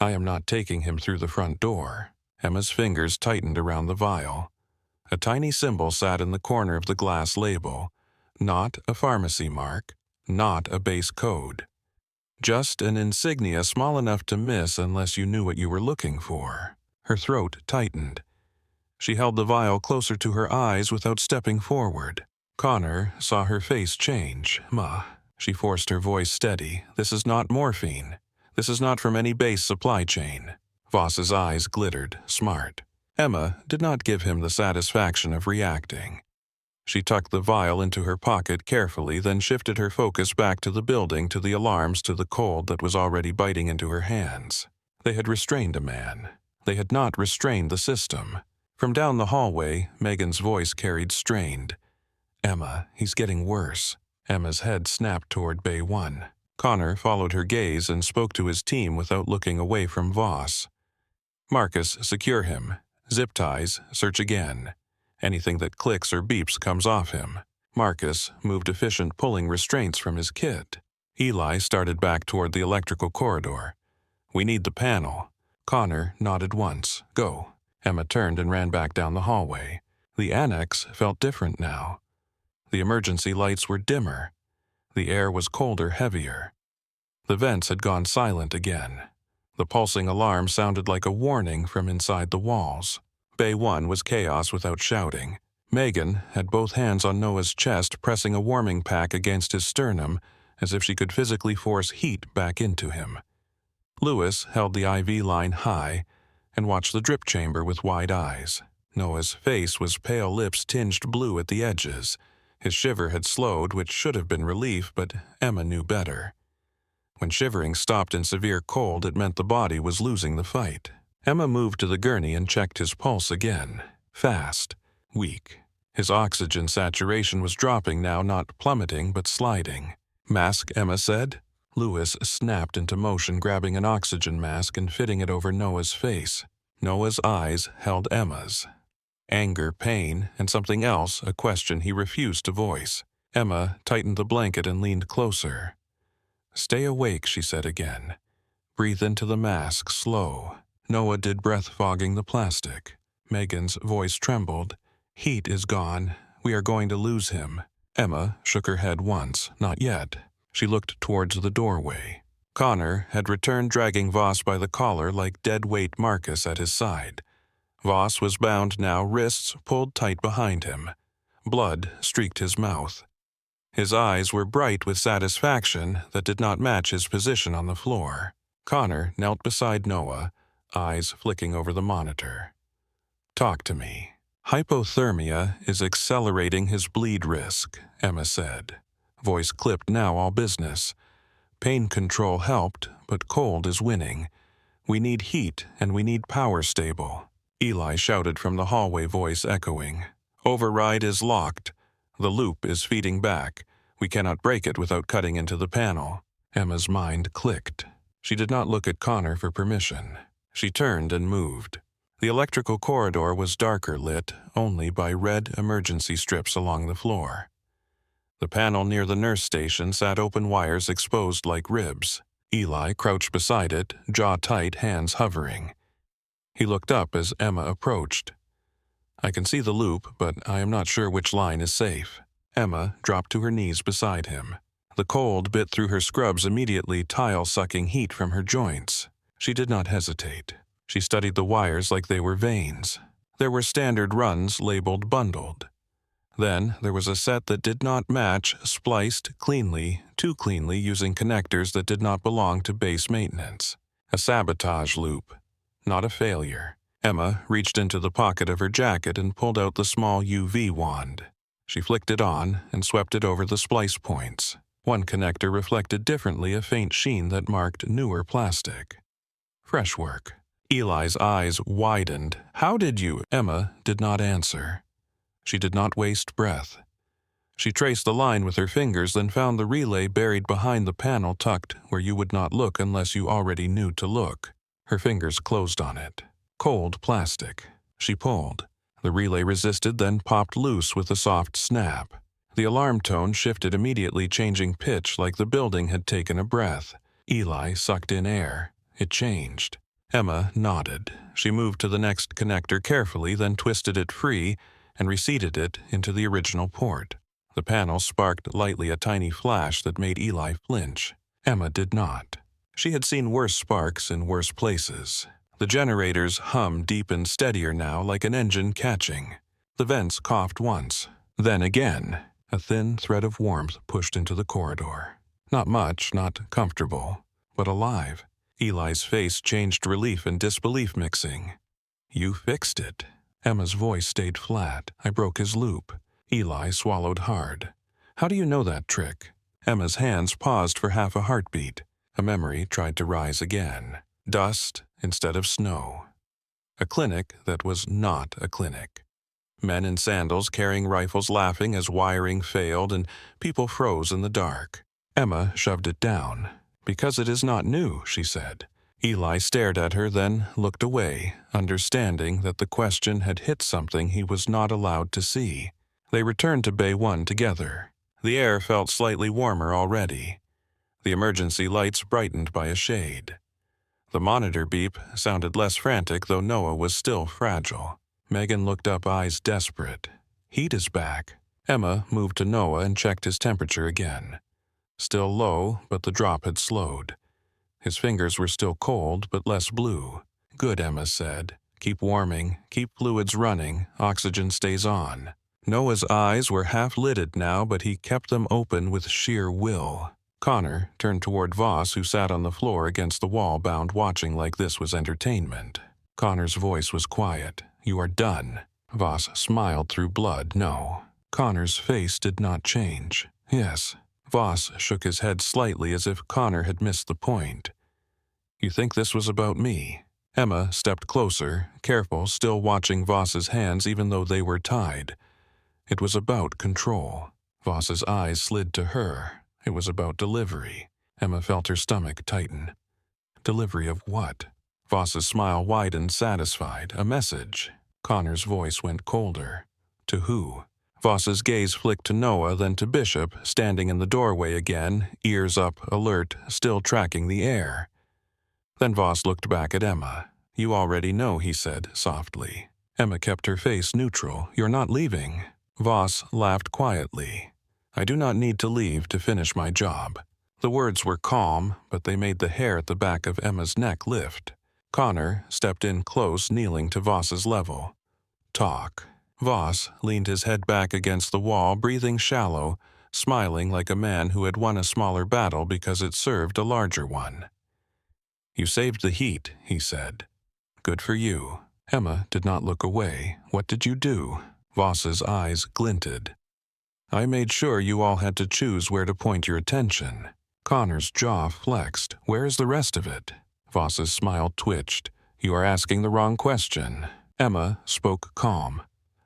"I am not taking him through the front door." Emma's fingers tightened around the vial. A tiny symbol sat in the corner of the glass label. Not a pharmacy mark, not a base code. Just an insignia small enough to miss unless you knew what you were looking for. Her throat tightened. She held the vial closer to her eyes without stepping forward. Connor saw her face change. "Ma." She forced her voice steady. "This is not morphine. This is not from any base supply chain." Voss's eyes glittered, smart. Emma did not give him the satisfaction of reacting. She tucked the vial into her pocket carefully, then shifted her focus back to the building, to the alarms, to the cold that was already biting into her hands. They had restrained a man. They had not restrained the system. From down the hallway, Megan's voice carried strained. "Emma, he's getting worse." Emma's head snapped toward Bay 1. Connor followed her gaze and spoke to his team without looking away from Voss. "Marcus, secure him. Zip ties, search again. Anything that clicks or beeps comes off him." Marcus moved efficient pulling restraints from his kit. Eli started back toward the electrical corridor. "We need the panel." Connor nodded once. "Go." Emma turned and ran back down the hallway. The annex felt different now. The emergency lights were dimmer. The air was colder, heavier. The vents had gone silent again. The pulsing alarm sounded like a warning from inside the walls. Bay 1 was chaos without shouting. Megan had both hands on Noah's chest, pressing a warming pack against his sternum, as if she could physically force heat back into him. Lewis held the IV line high and watched the drip chamber with wide eyes. Noah's face was pale, lips tinged blue at the edges. His shiver had slowed, which should have been relief, but Emma knew better. When shivering stopped in severe cold, it meant the body was losing the fight. Emma moved to the gurney and checked his pulse again. Fast. Weak. His oxygen saturation was dropping now, not plummeting, but sliding. "Mask," Emma said. Lewis snapped into motion, grabbing an oxygen mask and fitting it over Noah's face. Noah's eyes held Emma's. Anger, pain, and something else, a question he refused to voice. Emma tightened the blanket and leaned closer. "Stay awake," she said again. "Breathe into the mask, slow." Noah did breath fogging the plastic. Megan's voice trembled. "Heat is gone. We are going to lose him." Emma shook her head once. Not yet. She looked towards the doorway. Connor had returned, dragging Voss by the collar like dead-weight Marcus at his side. Voss was bound now, wrists pulled tight behind him. Blood streaked his mouth. His eyes were bright with satisfaction that did not match his position on the floor. Connor knelt beside Noah, eyes flicking over the monitor. "Talk to me." "Hypothermia is accelerating his bleed risk," Emma said. Voice clipped now, all business. "Pain control helped, but cold is winning. We need heat, and we need power stable." Eli shouted from the hallway, voice echoing. "Override is locked. The loop is feeding back. We cannot break it without cutting into the panel." Emma's mind clicked. She did not look at Connor for permission. She turned and moved. The electrical corridor was darker, lit only by red emergency strips along the floor. The panel near the nurse station sat open, wires exposed like ribs. Eli crouched beside it, jaw tight, hands hovering. He looked up as Emma approached. "I can see the loop, but I am not sure which line is safe." Emma dropped to her knees beside him. The cold bit through her scrubs immediately, tile-sucking heat from her joints. She did not hesitate. She studied the wires like they were veins. There were standard runs labeled bundled. Then there was a set that did not match, spliced cleanly, too cleanly, using connectors that did not belong to base maintenance. A sabotage loop. Not a failure. Emma reached into the pocket of her jacket and pulled out the small UV wand. She flicked it on and swept it over the splice points. One connector reflected differently, a faint sheen that marked newer plastic. Fresh work. Eli's eyes widened. "How did you?" Emma did not answer. She did not waste breath. She traced the line with her fingers, then found the relay buried behind the panel, tucked where you would not look unless you already knew to look. Her fingers closed on it. Cold plastic. She pulled. The relay resisted, then popped loose with a soft snap. The alarm tone shifted immediately, changing pitch like the building had taken a breath. Eli sucked in air. It changed. Emma nodded. She moved to the next connector carefully, then twisted it free and reseated it into the original port. The panel sparked lightly, a tiny flash that made Eli flinch. Emma did not. She had seen worse sparks in worse places. The generators hummed deep and steadier now, like an engine catching. The vents coughed once. Then again. A thin thread of warmth pushed into the corridor. Not much, not comfortable, but alive. Eli's face changed, relief and disbelief mixing. "You fixed it." Emma's voice stayed flat. "I broke his loop." Eli swallowed hard. How do you know that trick? Emma's hands paused for half a heartbeat. A memory tried to rise again. Dust instead of snow. A clinic that was not a clinic. Men in sandals carrying rifles laughing as wiring failed and people froze in the dark. Emma shoved it down. Because it is not new, she said. Eli stared at her, then looked away, understanding that the question had hit something he was not allowed to see. They returned to Bay 1 together. The air felt slightly warmer already. The emergency lights brightened by a shade. The monitor beep sounded less frantic, though Noah was still fragile. Megan looked up, eyes desperate. Heat is back. Emma moved to Noah and checked his temperature again. Still low, but the drop had slowed. His fingers were still cold, but less blue. Good, Emma said. Keep warming, keep fluids running, oxygen stays on. Noah's eyes were half-lidded now, but he kept them open with sheer will. Connor turned toward Voss, who sat on the floor against the wall, bound watching like this was entertainment. Connor's voice was quiet. You are done. Voss smiled through blood. No. Connor's face did not change. Yes. Voss shook his head slightly as if Connor had missed the point. You think this was about me? Emma stepped closer, careful, still watching Voss's hands even though they were tied. It was about control. Voss's eyes slid to her. It was about delivery. Emma felt her stomach tighten. Delivery of what? Voss's smile widened, satisfied. A message. Connor's voice went colder. To who? Voss's gaze flicked to Noah, then to Bishop, standing in the doorway again, ears up, alert, still tracking the air. Then Voss looked back at Emma. You already know, he said, softly. Emma kept her face neutral. You're not leaving. Voss laughed quietly. I do not need to leave to finish my job. The words were calm, but they made the hair at the back of Emma's neck lift. Connor stepped in close, kneeling to Voss's level. Talk. Voss leaned his head back against the wall, breathing shallow, smiling like a man who had won a smaller battle because it served a larger one. You saved the heat, he said. Good for you. Emma did not look away. What did you do? Voss's eyes glinted. I made sure you all had to choose where to point your attention. Connor's jaw flexed. Where is the rest of it? Voss's smile twitched. You are asking the wrong question. Emma spoke calm.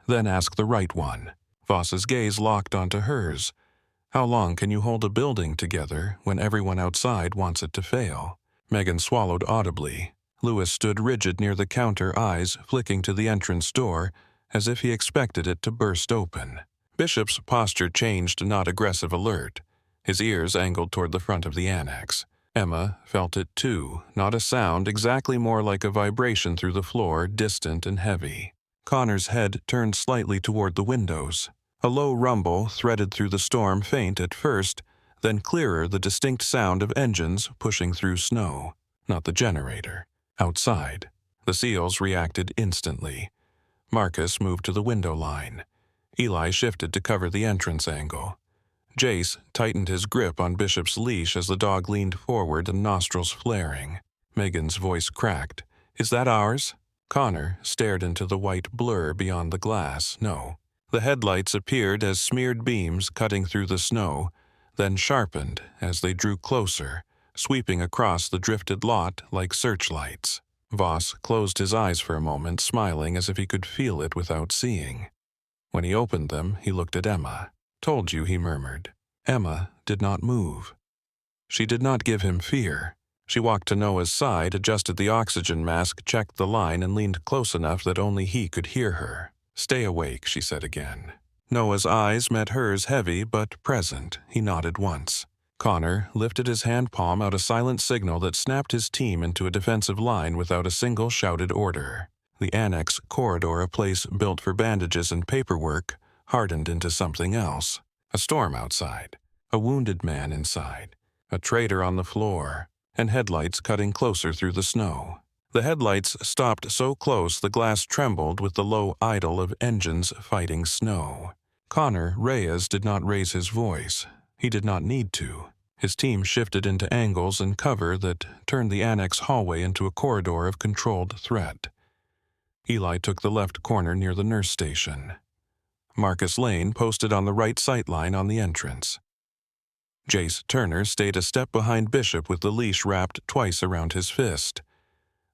Then ask the right one. Voss's gaze locked onto hers. How long can you hold a building together when everyone outside wants it to fail? Megan swallowed audibly. Lewis stood rigid near the counter, eyes flicking to the entrance door, as if he expected it to burst open. Bishop's posture changed, not aggressive alert. His ears angled toward the front of the annex. Emma felt it too, not a sound, exactly more like a vibration through the floor, distant and heavy. Connor's head turned slightly toward the windows. A low rumble threaded through the storm, faint at first, then clearer, the distinct sound of engines pushing through snow. Not the generator. Outside. The seals reacted instantly. Marcus moved to the window line. Eli shifted to cover the entrance angle. Jace tightened his grip on Bishop's leash as the dog leaned forward and nostrils flaring. Megan's voice cracked. Is that ours? Connor stared into the white blur beyond the glass. No. The headlights appeared as smeared beams cutting through the snow, then sharpened as they drew closer, sweeping across the drifted lot like searchlights. Voss closed his eyes for a moment, smiling as if he could feel it without seeing. When he opened them, he looked at Emma. Told you, he murmured. Emma did not move. She did not give him fear. She walked to Noah's side, adjusted the oxygen mask, checked the line, and leaned close enough that only he could hear her. Stay awake, she said again. Noah's eyes met hers, heavy but present. He nodded once. Connor lifted his hand palm out, a silent signal that snapped his team into a defensive line without a single shouted order. The annex corridor, a place built for bandages and paperwork, hardened into something else. A storm outside. A wounded man inside. A traitor on the floor. And headlights cutting closer through the snow. The headlights stopped so close the glass trembled with the low idle of engines fighting snow. Connor Reyes did not raise his voice. He did not need to. His team shifted into angles and cover that turned the annex hallway into a corridor of controlled threat. Eli took the left corner near the nurse station. Marcus Lane posted on the right sightline on the entrance. Jace Turner stayed a step behind Bishop with the leash wrapped twice around his fist.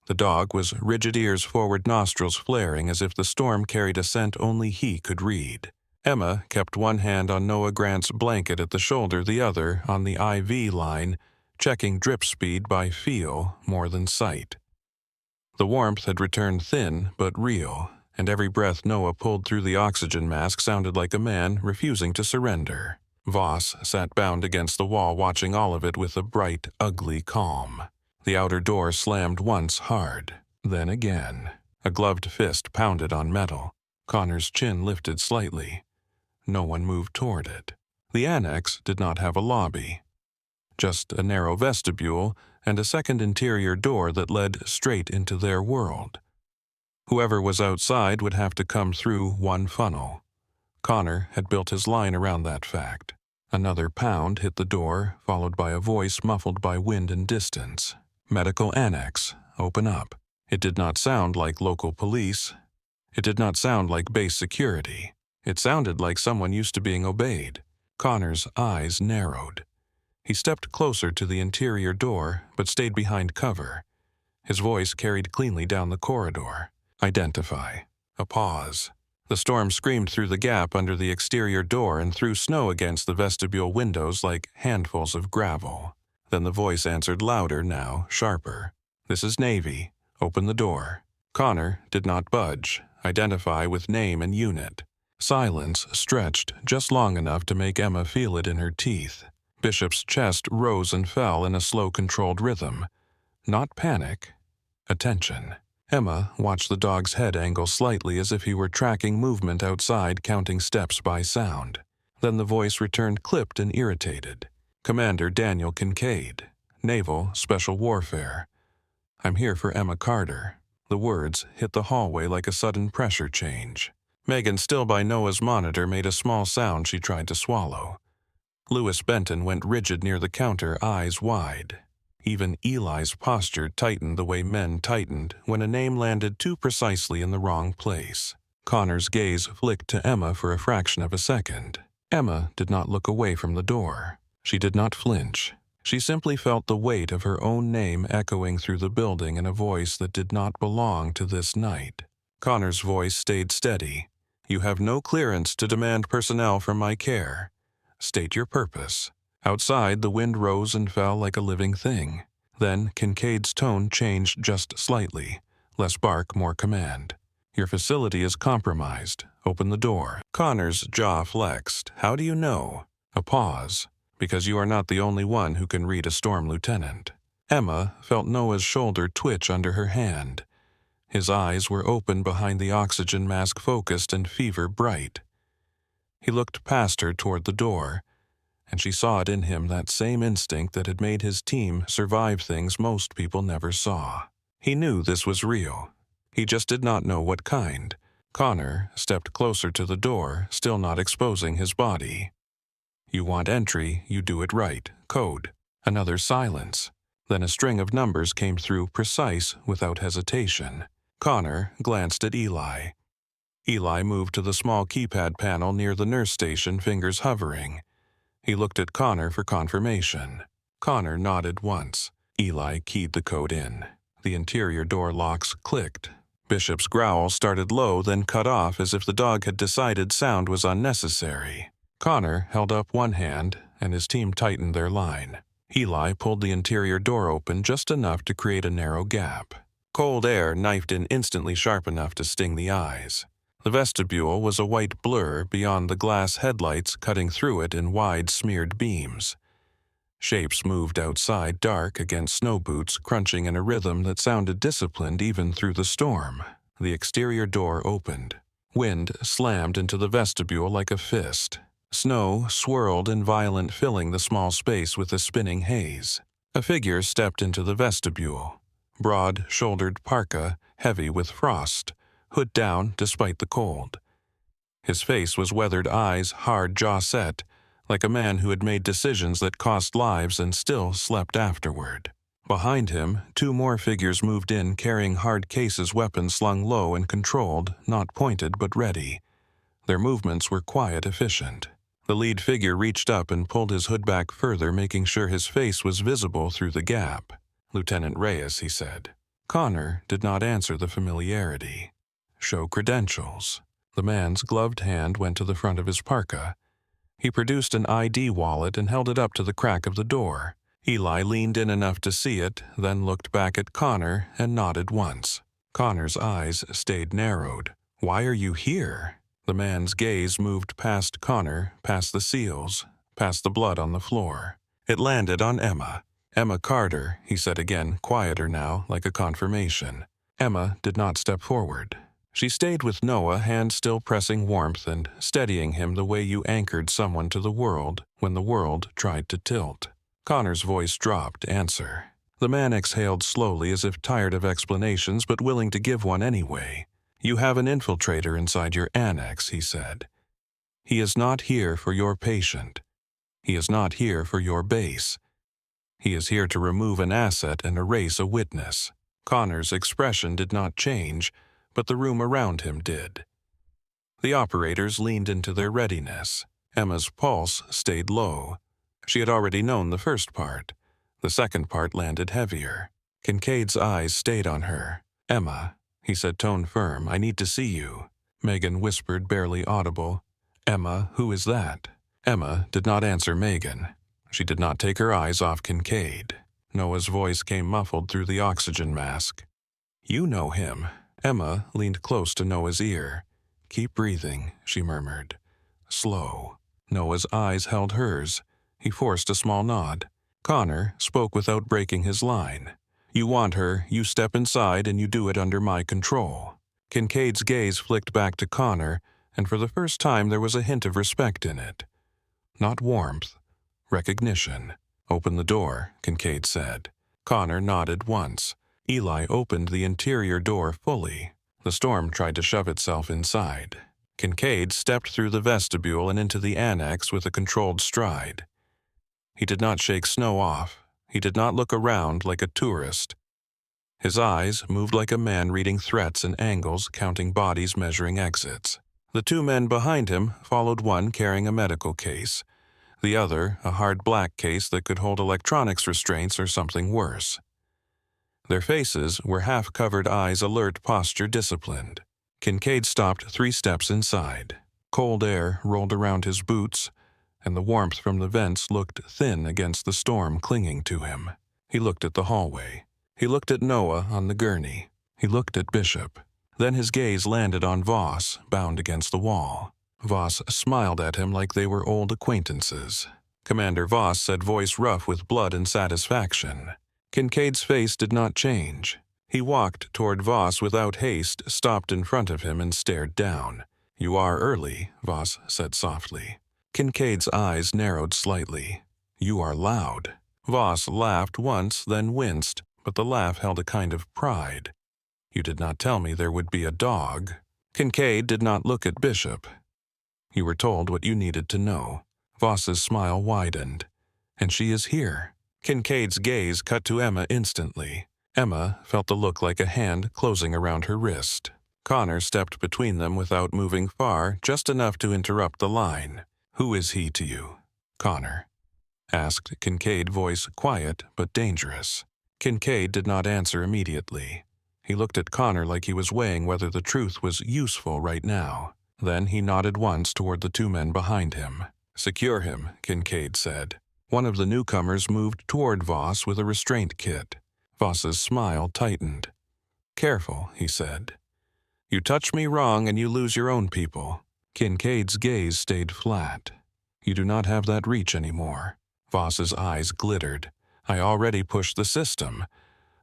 The dog was rigid, ears forward, nostrils flaring as if the storm carried a scent only he could read. Emma kept one hand on Noah Grant's blanket at the shoulder, the other on the IV line, checking drip speed by feel more than sight. The warmth had returned, thin but real, and every breath Noah pulled through the oxygen mask sounded like a man refusing to surrender. Voss sat bound against the wall, watching all of it with a bright, ugly calm. The outer door slammed once hard, then again. A gloved fist pounded on metal. Connor's chin lifted slightly. No one moved toward it. The annex did not have a lobby, just a narrow vestibule and a second interior door that led straight into their world. Whoever was outside would have to come through one funnel. Connor had built his line around that fact. Another pound hit the door, followed by a voice muffled by wind and distance. Medical annex, open up. It did not sound like local police. It did not sound like base security. It sounded like someone used to being obeyed. Connor's eyes narrowed. He stepped closer to the interior door, but stayed behind cover. His voice carried cleanly down the corridor. Identify. A pause. The storm screamed through the gap under the exterior door and threw snow against the vestibule windows like handfuls of gravel. Then the voice answered louder now, sharper. This is Navy. Open the door. Connor did not budge. Identify with name and unit. Silence stretched just long enough to make Emma feel it in her teeth. Bishop's chest rose and fell in a slow, controlled rhythm. Not panic. Attention. Emma watched the dog's head angle slightly as if he were tracking movement outside, counting steps by sound. Then the voice returned, clipped and irritated. Commander Daniel Kincaid, Naval Special Warfare. I'm here for Emma Carter. The words hit the hallway like a sudden pressure change. Megan, still by Noah's monitor, made a small sound she tried to swallow. Lewis Benton went rigid near the counter, eyes wide. Even Eli's posture tightened the way men tightened when a name landed too precisely in the wrong place. Connor's gaze flicked to Emma for a fraction of a second. Emma did not look away from the door. She did not flinch. She simply felt the weight of her own name echoing through the building in a voice that did not belong to this night. Connor's voice stayed steady. You have no clearance to demand personnel from my care. State your purpose. Outside, the wind rose and fell like a living thing. Then Kincaid's tone changed just slightly. Less bark, more command. Your facility is compromised. Open the door. Connor's jaw flexed. How do you know? A pause. Because you are not the only one who can read a storm lieutenant. Emma felt Noah's shoulder twitch under her hand. His eyes were open behind the oxygen mask, focused and fever bright. He looked past her toward the door, and she saw it in him, that same instinct that had made his team survive things most people never saw. He knew this was real. He just did not know what kind. Connor stepped closer to the door, still not exposing his body. You want entry, you do it right. Code. Another silence. Then a string of numbers came through, precise, without hesitation. Connor glanced at Eli. Eli moved to the small keypad panel near the nurse station, fingers hovering. He looked at Connor for confirmation. Connor nodded once. Eli keyed the code in. The interior door locks clicked. Bishop's growl started low, then cut off as if the dog had decided sound was unnecessary. Connor held up one hand, and his team tightened their line. Eli pulled the interior door open just enough to create a narrow gap. Cold air knifed in instantly, sharp enough to sting the eyes. The vestibule was a white blur beyond the glass headlights cutting through it in wide, smeared beams. Shapes moved outside, dark against snow boots, crunching in a rhythm that sounded disciplined even through the storm. The exterior door opened. Wind slammed into the vestibule like a fist. Snow swirled in violent, filling the small space with a spinning haze. A figure stepped into the vestibule. Broad-shouldered parka, heavy with frost, hood down despite the cold. His face was weathered, eyes hard, jaw set, like a man who had made decisions that cost lives and still slept afterward. Behind him, two more figures moved in, carrying hard cases, weapons slung low and controlled, not pointed but ready. Their movements were quiet, efficient. The lead figure reached up and pulled his hood back further, making sure his face was visible through the gap. "Lieutenant Reyes," he said. Connor did not answer the familiarity. "Show credentials." The man's gloved hand went to the front of his parka. He produced an ID wallet and held it up to the crack of the door. Eli leaned in enough to see it, then looked back at Connor and nodded once. Connor's eyes stayed narrowed. "Why are you here?" The man's gaze moved past Connor, past the seals, past the blood on the floor. It landed on Emma. "Emma Carter," he said again, quieter now, like a confirmation. Emma did not step forward. She stayed with Noah, hand still pressing warmth and steadying him the way you anchored someone to the world when the world tried to tilt. Connor's voice dropped, "Answer." The man exhaled slowly as if tired of explanations but willing to give one anyway. "You have an infiltrator inside your annex," he said. "He is not here for your patient. He is not here for your base. He is here to remove an asset and erase a witness." Connor's expression did not change, but the room around him did. The operators leaned into their readiness. Emma's pulse stayed low. She had already known the first part. The second part landed heavier. Kincaid's eyes stayed on her. "Emma," he said, tone firm, "I need to see you." Megan whispered, barely audible, "Emma, who is that?" Emma did not answer Megan. She did not take her eyes off Kincaid. Noah's voice came muffled through the oxygen mask. "You know him." Emma leaned close to Noah's ear. "Keep breathing," she murmured. "Slow." Noah's eyes held hers. He forced a small nod. Connor spoke without breaking his line. "You want her, you step inside and you do it under my control." Kincaid's gaze flicked back to Connor, and for the first time there was a hint of respect in it. Not warmth, recognition. "Open the door," Kincaid said. Connor nodded once. Eli opened the interior door fully. The storm tried to shove itself inside. Kincaid stepped through the vestibule and into the annex with a controlled stride. He did not shake snow off. He did not look around like a tourist. His eyes moved like a man reading threats and angles, counting bodies, measuring exits. The two men behind him followed, one carrying a medical case, the other a hard black case that could hold electronics restraints or something worse. Their faces were half-covered eyes alert, posture disciplined. Kincaid stopped 3 steps inside. Cold air rolled around his boots, and the warmth from the vents looked thin against the storm clinging to him. He looked at the hallway. He looked at Noah on the gurney. He looked at Bishop. Then his gaze landed on Voss, bound against the wall. Voss smiled at him like they were old acquaintances. Commander Voss said, voice rough with blood and satisfaction. Kincaid's face did not change. He walked toward Voss without haste, stopped in front of him and stared down. "You are early," Voss said softly. Kincaid's eyes narrowed slightly. "You are loud." Voss laughed once, then winced, but the laugh held a kind of pride. "You did not tell me there would be a dog." Kincaid did not look at Bishop. "You were told what you needed to know." Voss's smile widened. "And she is here." Kincaid's gaze cut to Emma instantly. Emma felt the look like a hand closing around her wrist. Connor stepped between them without moving far, just enough to interrupt the line. "Who is he to you?" "Connor," asked Kincaid, voice quiet but dangerous. Kincaid did not answer immediately. He looked at Connor like he was weighing whether the truth was useful right now. Then he nodded once toward the 2 men behind him. "Secure him," Kincaid said. One of the newcomers moved toward Voss with a restraint kit. Voss's smile tightened. "Careful," he said. "You touch me wrong and you lose your own people." Kincaid's gaze stayed flat. "You do not have that reach anymore." Voss's eyes glittered. "I already pushed the system.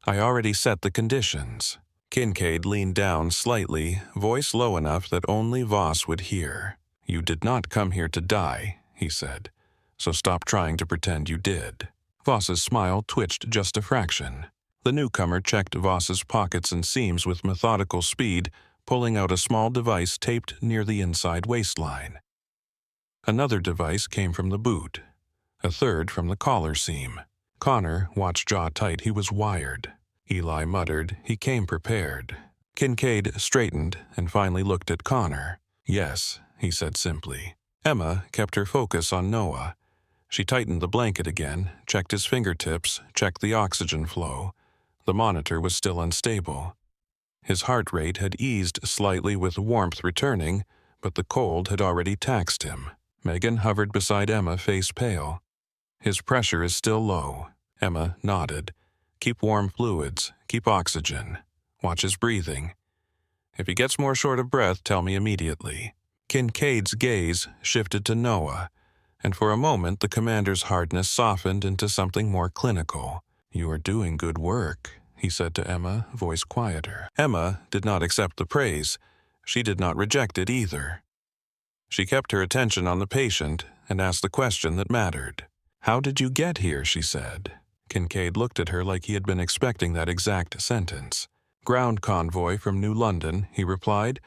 I already set the conditions." Kincaid leaned down slightly, voice low enough that only Voss would hear. "You did not come here to die," he said. "So stop trying to pretend you did." Voss's smile twitched just a fraction. The newcomer checked Voss's pockets and seams with methodical speed, pulling out a small device taped near the inside waistline. Another device came from the boot. A third from the collar seam. Connor watched jaw tight. He was wired. Eli muttered. He came prepared. Kincaid straightened and finally looked at Connor. "Yes," he said simply. Emma kept her focus on Noah. She tightened the blanket again, checked his fingertips, checked the oxygen flow. The monitor was still unstable. His heart rate had eased slightly with warmth returning, but the cold had already taxed him. Megan hovered beside Emma, face pale. His pressure is still low. Emma nodded. Keep warm fluids, keep oxygen. Watch his breathing. If he gets more short of breath, tell me immediately. Kincaid's gaze shifted to Noah, and for a moment the commander's hardness softened into something more clinical. You are doing good work, he said to Emma, voice quieter. Emma did not accept the praise. She did not reject it either. She kept her attention on the patient and asked the question that mattered. How did you get here, she said. Kincaid looked at her like he had been expecting that exact sentence. Ground convoy from New London, he replied.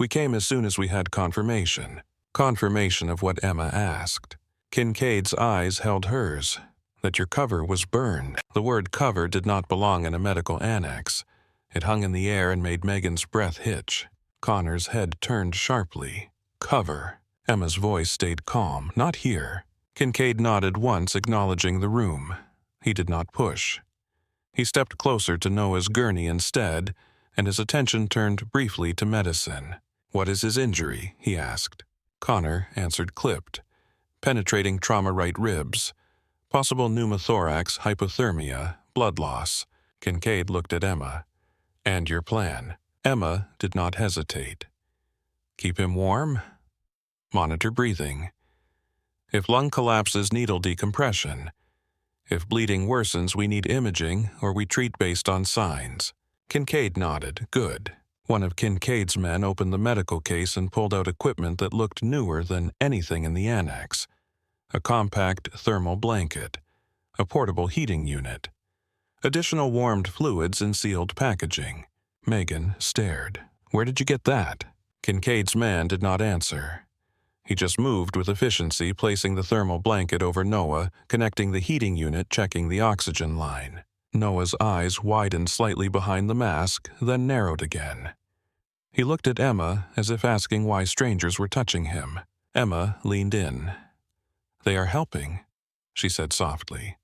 We came as soon as we had confirmation. Confirmation of what Emma asked. Kincaid's eyes held hers. That your cover was burned. The word cover did not belong in a medical annex. It hung in the air and made Megan's breath hitch. Connor's head turned sharply. Cover. Emma's voice stayed calm. Not here. Kincaid nodded once, acknowledging the room. He did not push. He stepped closer to Noah's gurney instead, and his attention turned briefly to medicine. What is his injury? He asked. Connor answered clipped. Penetrating trauma right ribs. Possible pneumothorax, hypothermia, blood loss. Kincaid looked at Emma. And your plan? Emma did not hesitate. Keep him warm? Monitor breathing. If lung collapses, needle decompression. If bleeding worsens, we need imaging, or we treat based on signs. Kincaid nodded. Good. One of Kincaid's men opened the medical case and pulled out equipment that looked newer than anything in the annex. A compact thermal blanket. A portable heating unit. Additional warmed fluids in sealed packaging. Megan stared. Where did you get that? Kincaid's man did not answer. He just moved with efficiency, placing the thermal blanket over Noah, connecting the heating unit, checking the oxygen line. Noah's eyes widened slightly behind the mask, then narrowed again. He looked at Emma as if asking why strangers were touching him. Emma leaned in. They are helping, she said softly.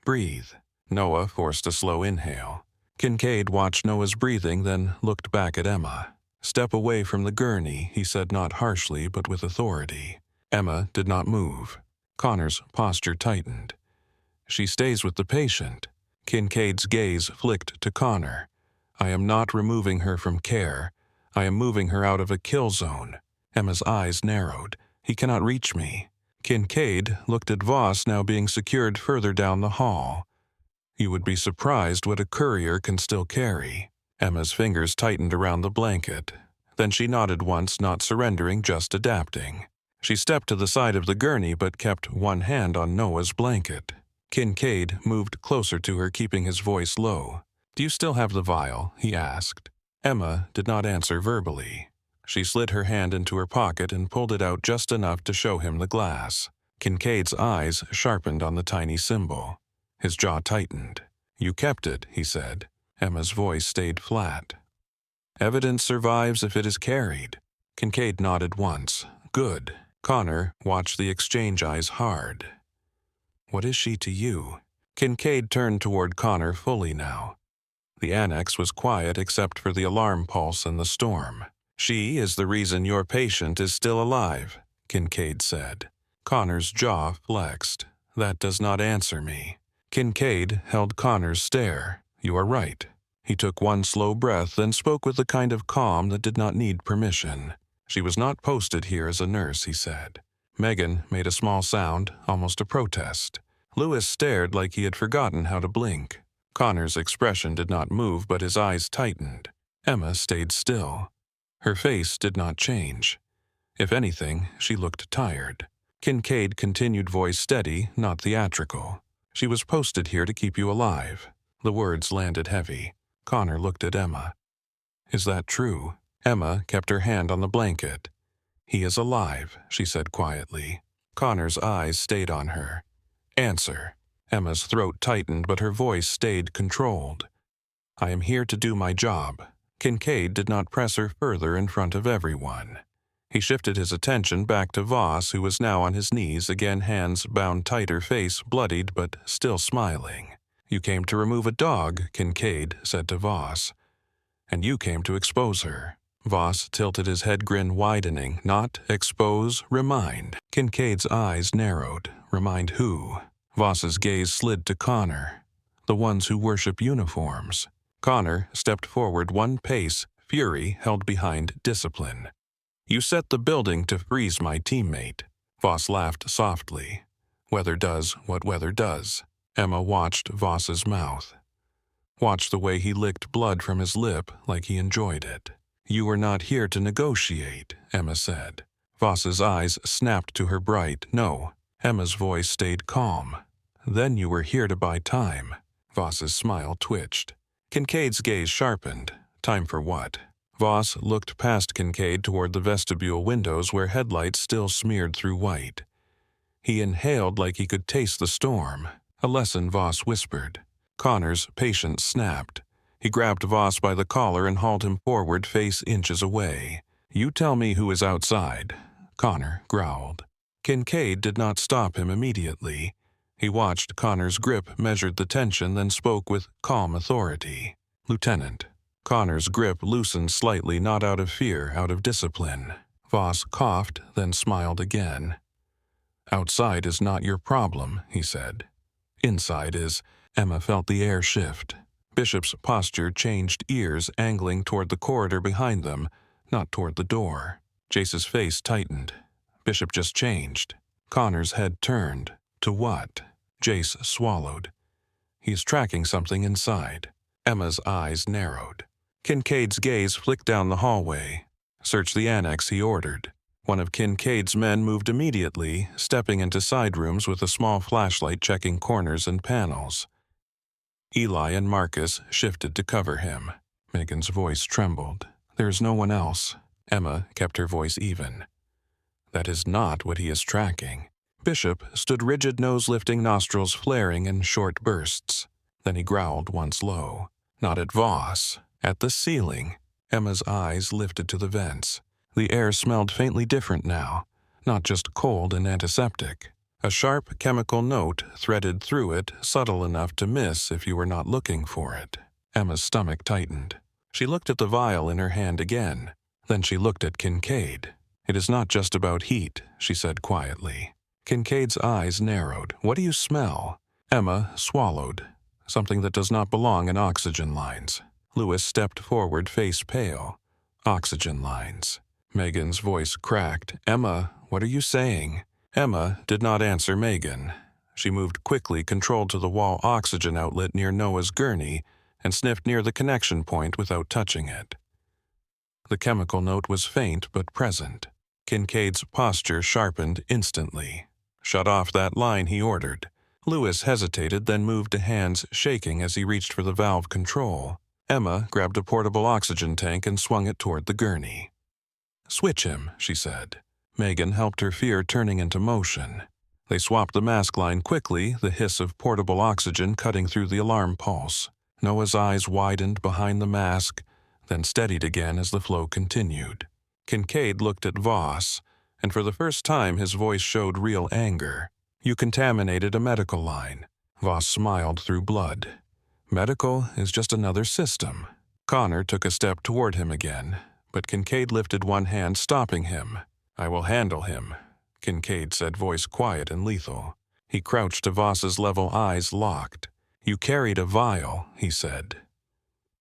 Breathe. Noah forced a slow inhale. Kincaid watched Noah's breathing, then looked back at Emma. Step away from the gurney, he said not harshly but with authority. Emma did not move. Connor's posture tightened. She stays with the patient. Kincaid's gaze flicked to Connor. I am not removing her from care. I am moving her out of a kill zone. Emma's eyes narrowed. He cannot reach me. Kincaid looked at Voss, now being secured further down the hall. You would be surprised what a courier can still carry. Emma's fingers tightened around the blanket. Then she nodded once, not surrendering, just adapting. She stepped to the side of the gurney but kept one hand on Noah's blanket. Kincaid moved closer to her, keeping his voice low. Do you still have the vial? He asked. Emma did not answer verbally. She slid her hand into her pocket and pulled it out just enough to show him the glass. Kincaid's eyes sharpened on the tiny symbol. His jaw tightened. You kept it, he said. Emma's voice stayed flat. Evidence survives if it is carried. Kincaid nodded once. Good. Connor watched the exchange eyes hard. What is she to you? Kincaid turned toward Connor fully now. The annex was quiet except for the alarm pulse and the storm. She is the reason your patient is still alive, Kincaid said. Connor's jaw flexed. That does not answer me. Kincaid held Connor's stare. You are right. He took one slow breath, then spoke with the kind of calm that did not need permission. She was not posted here as a nurse, he said. Megan made a small sound, almost a protest. Lewis stared like he had forgotten how to blink. Connor's expression did not move, but his eyes tightened. Emma stayed still. Her face did not change. If anything, she looked tired. Kincaid continued, voice steady, not theatrical. She was posted here to keep you alive. The words landed heavy. Connor looked at Emma. Is that true? Emma kept her hand on the blanket. He is alive, she said quietly. Connor's eyes stayed on her. Answer. Emma's throat tightened, but her voice stayed controlled. I am here to do my job. Kincaid did not press her further in front of everyone. He shifted his attention back to Voss, who was now on his knees, again hands bound tighter, face bloodied but still smiling. "You came to remove a dog," Kincaid said to Voss. "And you came to expose her." Voss tilted his head, grin widening. "Not expose, remind." Kincaid's eyes narrowed. "Remind who?" Voss's gaze slid to Connor. "The ones who worship uniforms." Connor stepped forward one pace, fury held behind discipline. "You set the building to freeze my teammate." Voss laughed softly. "Weather does what weather does." Emma watched Voss's mouth. Watched the way he licked blood from his lip like he enjoyed it. "You were not here to negotiate," Emma said. Voss's eyes snapped to her bright. "No." Emma's voice stayed calm. "Then you were here to buy time." Voss's smile twitched. Kincaid's gaze sharpened. "Time for what?" Voss looked past Kincaid toward the vestibule windows where headlights still smeared through white. He inhaled like he could taste the storm. "A lesson," Voss whispered. Connor's patience snapped. He grabbed Voss by the collar and hauled him forward, face inches away. "You tell me who is outside," Connor growled. Kincaid did not stop him immediately. He watched Connor's grip, measured the tension, then spoke with calm authority. "Lieutenant." Connor's grip loosened slightly, not out of fear, out of discipline. Voss coughed, then smiled again. "Outside is not your problem," he said. "Inside is." Emma felt the air shift. Bishop's posture changed, ears angling toward the corridor behind them, not toward the door. Jace's face tightened. Bishop just changed. Connor's head turned. To what? Jace swallowed. "He's tracking something inside." Emma's eyes narrowed. Kincaid's gaze flicked down the hallway. "Search the annex," he ordered. One of Kincaid's men moved immediately, stepping into side rooms with a small flashlight checking corners and panels. Eli and Marcus shifted to cover him. Megan's voice trembled. "There is no one else." Emma kept her voice even. "That is not what he is tracking." Bishop stood rigid, nose lifting, nostrils flaring in short bursts. Then he growled once low. "Not at Voss. At the ceiling." Emma's eyes lifted to the vents. The air smelled faintly different now, not just cold and antiseptic. A sharp chemical note threaded through it, subtle enough to miss if you were not looking for it. Emma's stomach tightened. She looked at the vial in her hand again. Then she looked at Kincaid. "It is not just about heat," she said quietly. Kincaid's eyes narrowed. "What do you smell?" Emma swallowed. "Something that does not belong in oxygen lines." Lewis stepped forward, face pale. "Oxygen lines." Megan's voice cracked. "Emma, what are you saying?" Emma did not answer Megan. She moved quickly, controlled to the wall oxygen outlet near Noah's gurney, and sniffed near the connection point without touching it. The chemical note was faint but present. Kincaid's posture sharpened instantly. "Shut off that line," he ordered. Lewis hesitated, then moved to hands shaking as he reached for the valve control. Emma grabbed a portable oxygen tank and swung it toward the gurney. "Switch him," she said. Megan helped her fear turning into motion. They swapped the mask line quickly, the hiss of portable oxygen cutting through the alarm pulse. Noah's eyes widened behind the mask, then steadied again as the flow continued. Kincaid looked at Voss, and for the first time his voice showed real anger. "You contaminated a medical line." Voss smiled through blood. "Medical is just another system." Connor took a step toward him again, but Kincaid lifted one hand, stopping him. "I will handle him," Kincaid said, voice quiet and lethal. He crouched to Voss's level, eyes locked. "You carried a vial," he said.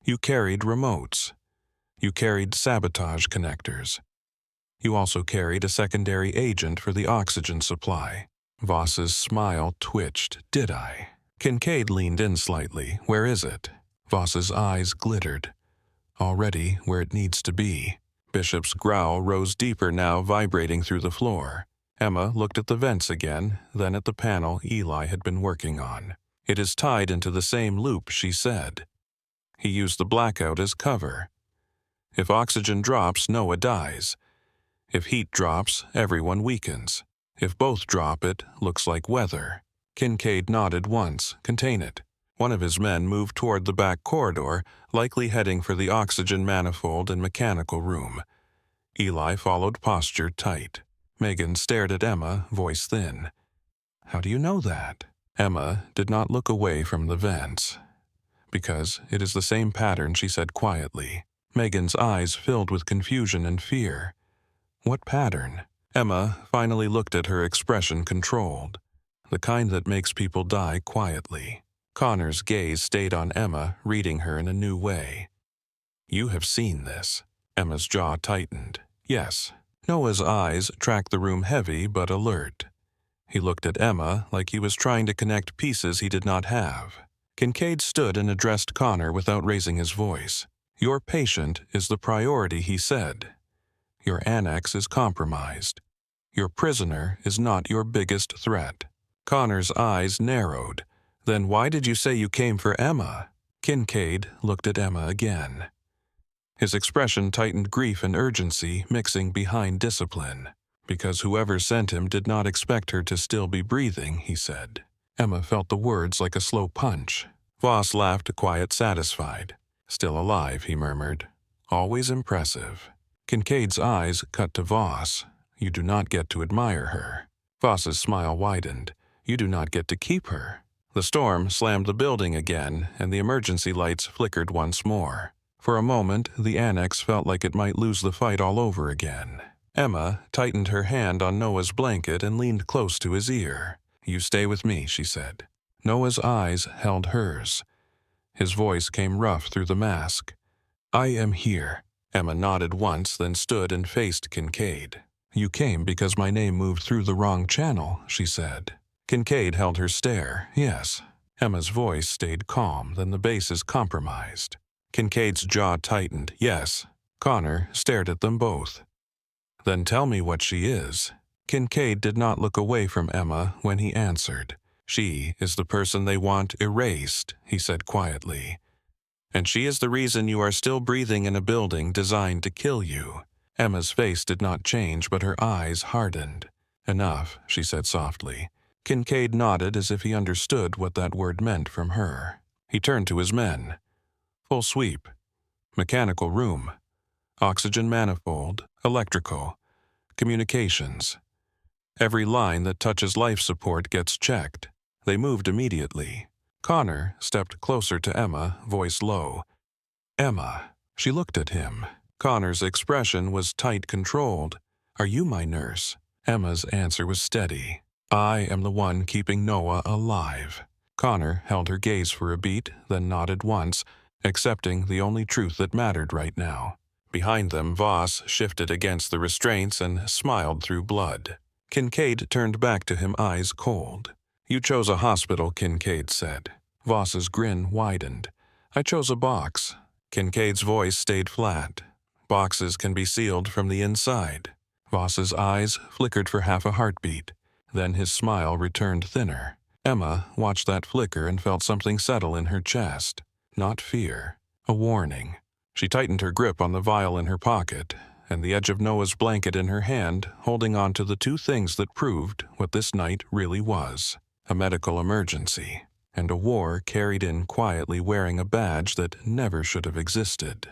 "You carried remotes. You carried sabotage connectors. You also carried a secondary agent for the oxygen supply." Voss's smile twitched. "Did I?" Kincaid leaned in slightly. "Where is it?" Voss's eyes glittered. "Already where it needs to be." Bishop's growl rose deeper now, vibrating through the floor. Emma looked at the vents again, then at the panel Eli had been working on. "It is tied into the same loop," she said. "He used the blackout as cover. If oxygen drops, Noah dies. If heat drops, everyone weakens. If both drop, it looks like weather." Kincaid nodded once. "Contain it." One of his men moved toward the back corridor, likely heading for the oxygen manifold and mechanical room. Eli followed, posture tight. Megan stared at Emma, voice thin. "How do you know that?" Emma did not look away from the vents. "Because it is the same pattern," she said quietly. Megan's eyes filled with confusion and fear. "What pattern?" Emma finally looked at her, expression controlled. The kind that makes people die quietly. Connor's gaze stayed on Emma, reading her in a new way. "You have seen this." Emma's jaw tightened. "Yes." Noah's eyes tracked the room, heavy but alert. He looked at Emma like he was trying to connect pieces he did not have. Kincaid stood and addressed Connor without raising his voice. "Your patient is the priority," he said. "Your annex is compromised. Your prisoner is not your biggest threat." Connor's eyes narrowed. "Then why did you say you came for Emma?" Kincaid looked at Emma again. His expression tightened, grief and urgency mixing behind discipline. "Because whoever sent him did not expect her to still be breathing," he said. Emma felt the words like a slow punch. Voss laughed, quiet, satisfied. "Still alive," he murmured. "Always impressive." Kincaid's eyes cut to Voss. "You do not get to admire her." Voss's smile widened. "You do not get to keep her." The storm slammed the building again, and the emergency lights flickered once more. For a moment, the annex felt like it might lose the fight all over again. Emma tightened her hand on Noah's blanket and leaned close to his ear. "You stay with me," she said. Noah's eyes held hers. His voice came rough through the mask. "I am here." Emma nodded once, then stood and faced Kincaid. "You came because my name moved through the wrong channel," she said. Kincaid held her stare. "Yes." Emma's voice stayed calm, then the bases compromised. Kincaid's jaw tightened. "Yes." Connor stared at them both. "Then tell me what she is." Kincaid did not look away from Emma when he answered. "She is the person they want erased," he said quietly. "And she is the reason you are still breathing in a building designed to kill you." Emma's face did not change, but her eyes hardened. "Enough," she said softly. Kincaid nodded as if he understood what that word meant from her. He turned to his men. "Full sweep. Mechanical room. Oxygen manifold. Electrical. Communications. Every line that touches life support gets checked." They moved immediately. Connor stepped closer to Emma, voice low. "Emma." She looked at him. Connor's expression was tight, controlled. "Are you my nurse?" Emma's answer was steady. "I am the one keeping Noah alive." Connor held her gaze for a beat, then nodded once, accepting the only truth that mattered right now. Behind them, Voss shifted against the restraints and smiled through blood. Kincaid turned back to him, eyes cold. "You chose a hospital," Kincaid said. Voss's grin widened. "I chose a box." Kincaid's voice stayed flat. "Boxes can be sealed from the inside." Voss's eyes flickered for half a heartbeat. Then his smile returned thinner. Emma watched that flicker and felt something settle in her chest. Not fear. A warning. She tightened her grip on the vial in her pocket, and the edge of Noah's blanket in her hand, holding on to the two things that proved what this night really was. A medical emergency, and a war carried in quietly, wearing a badge that never should have existed.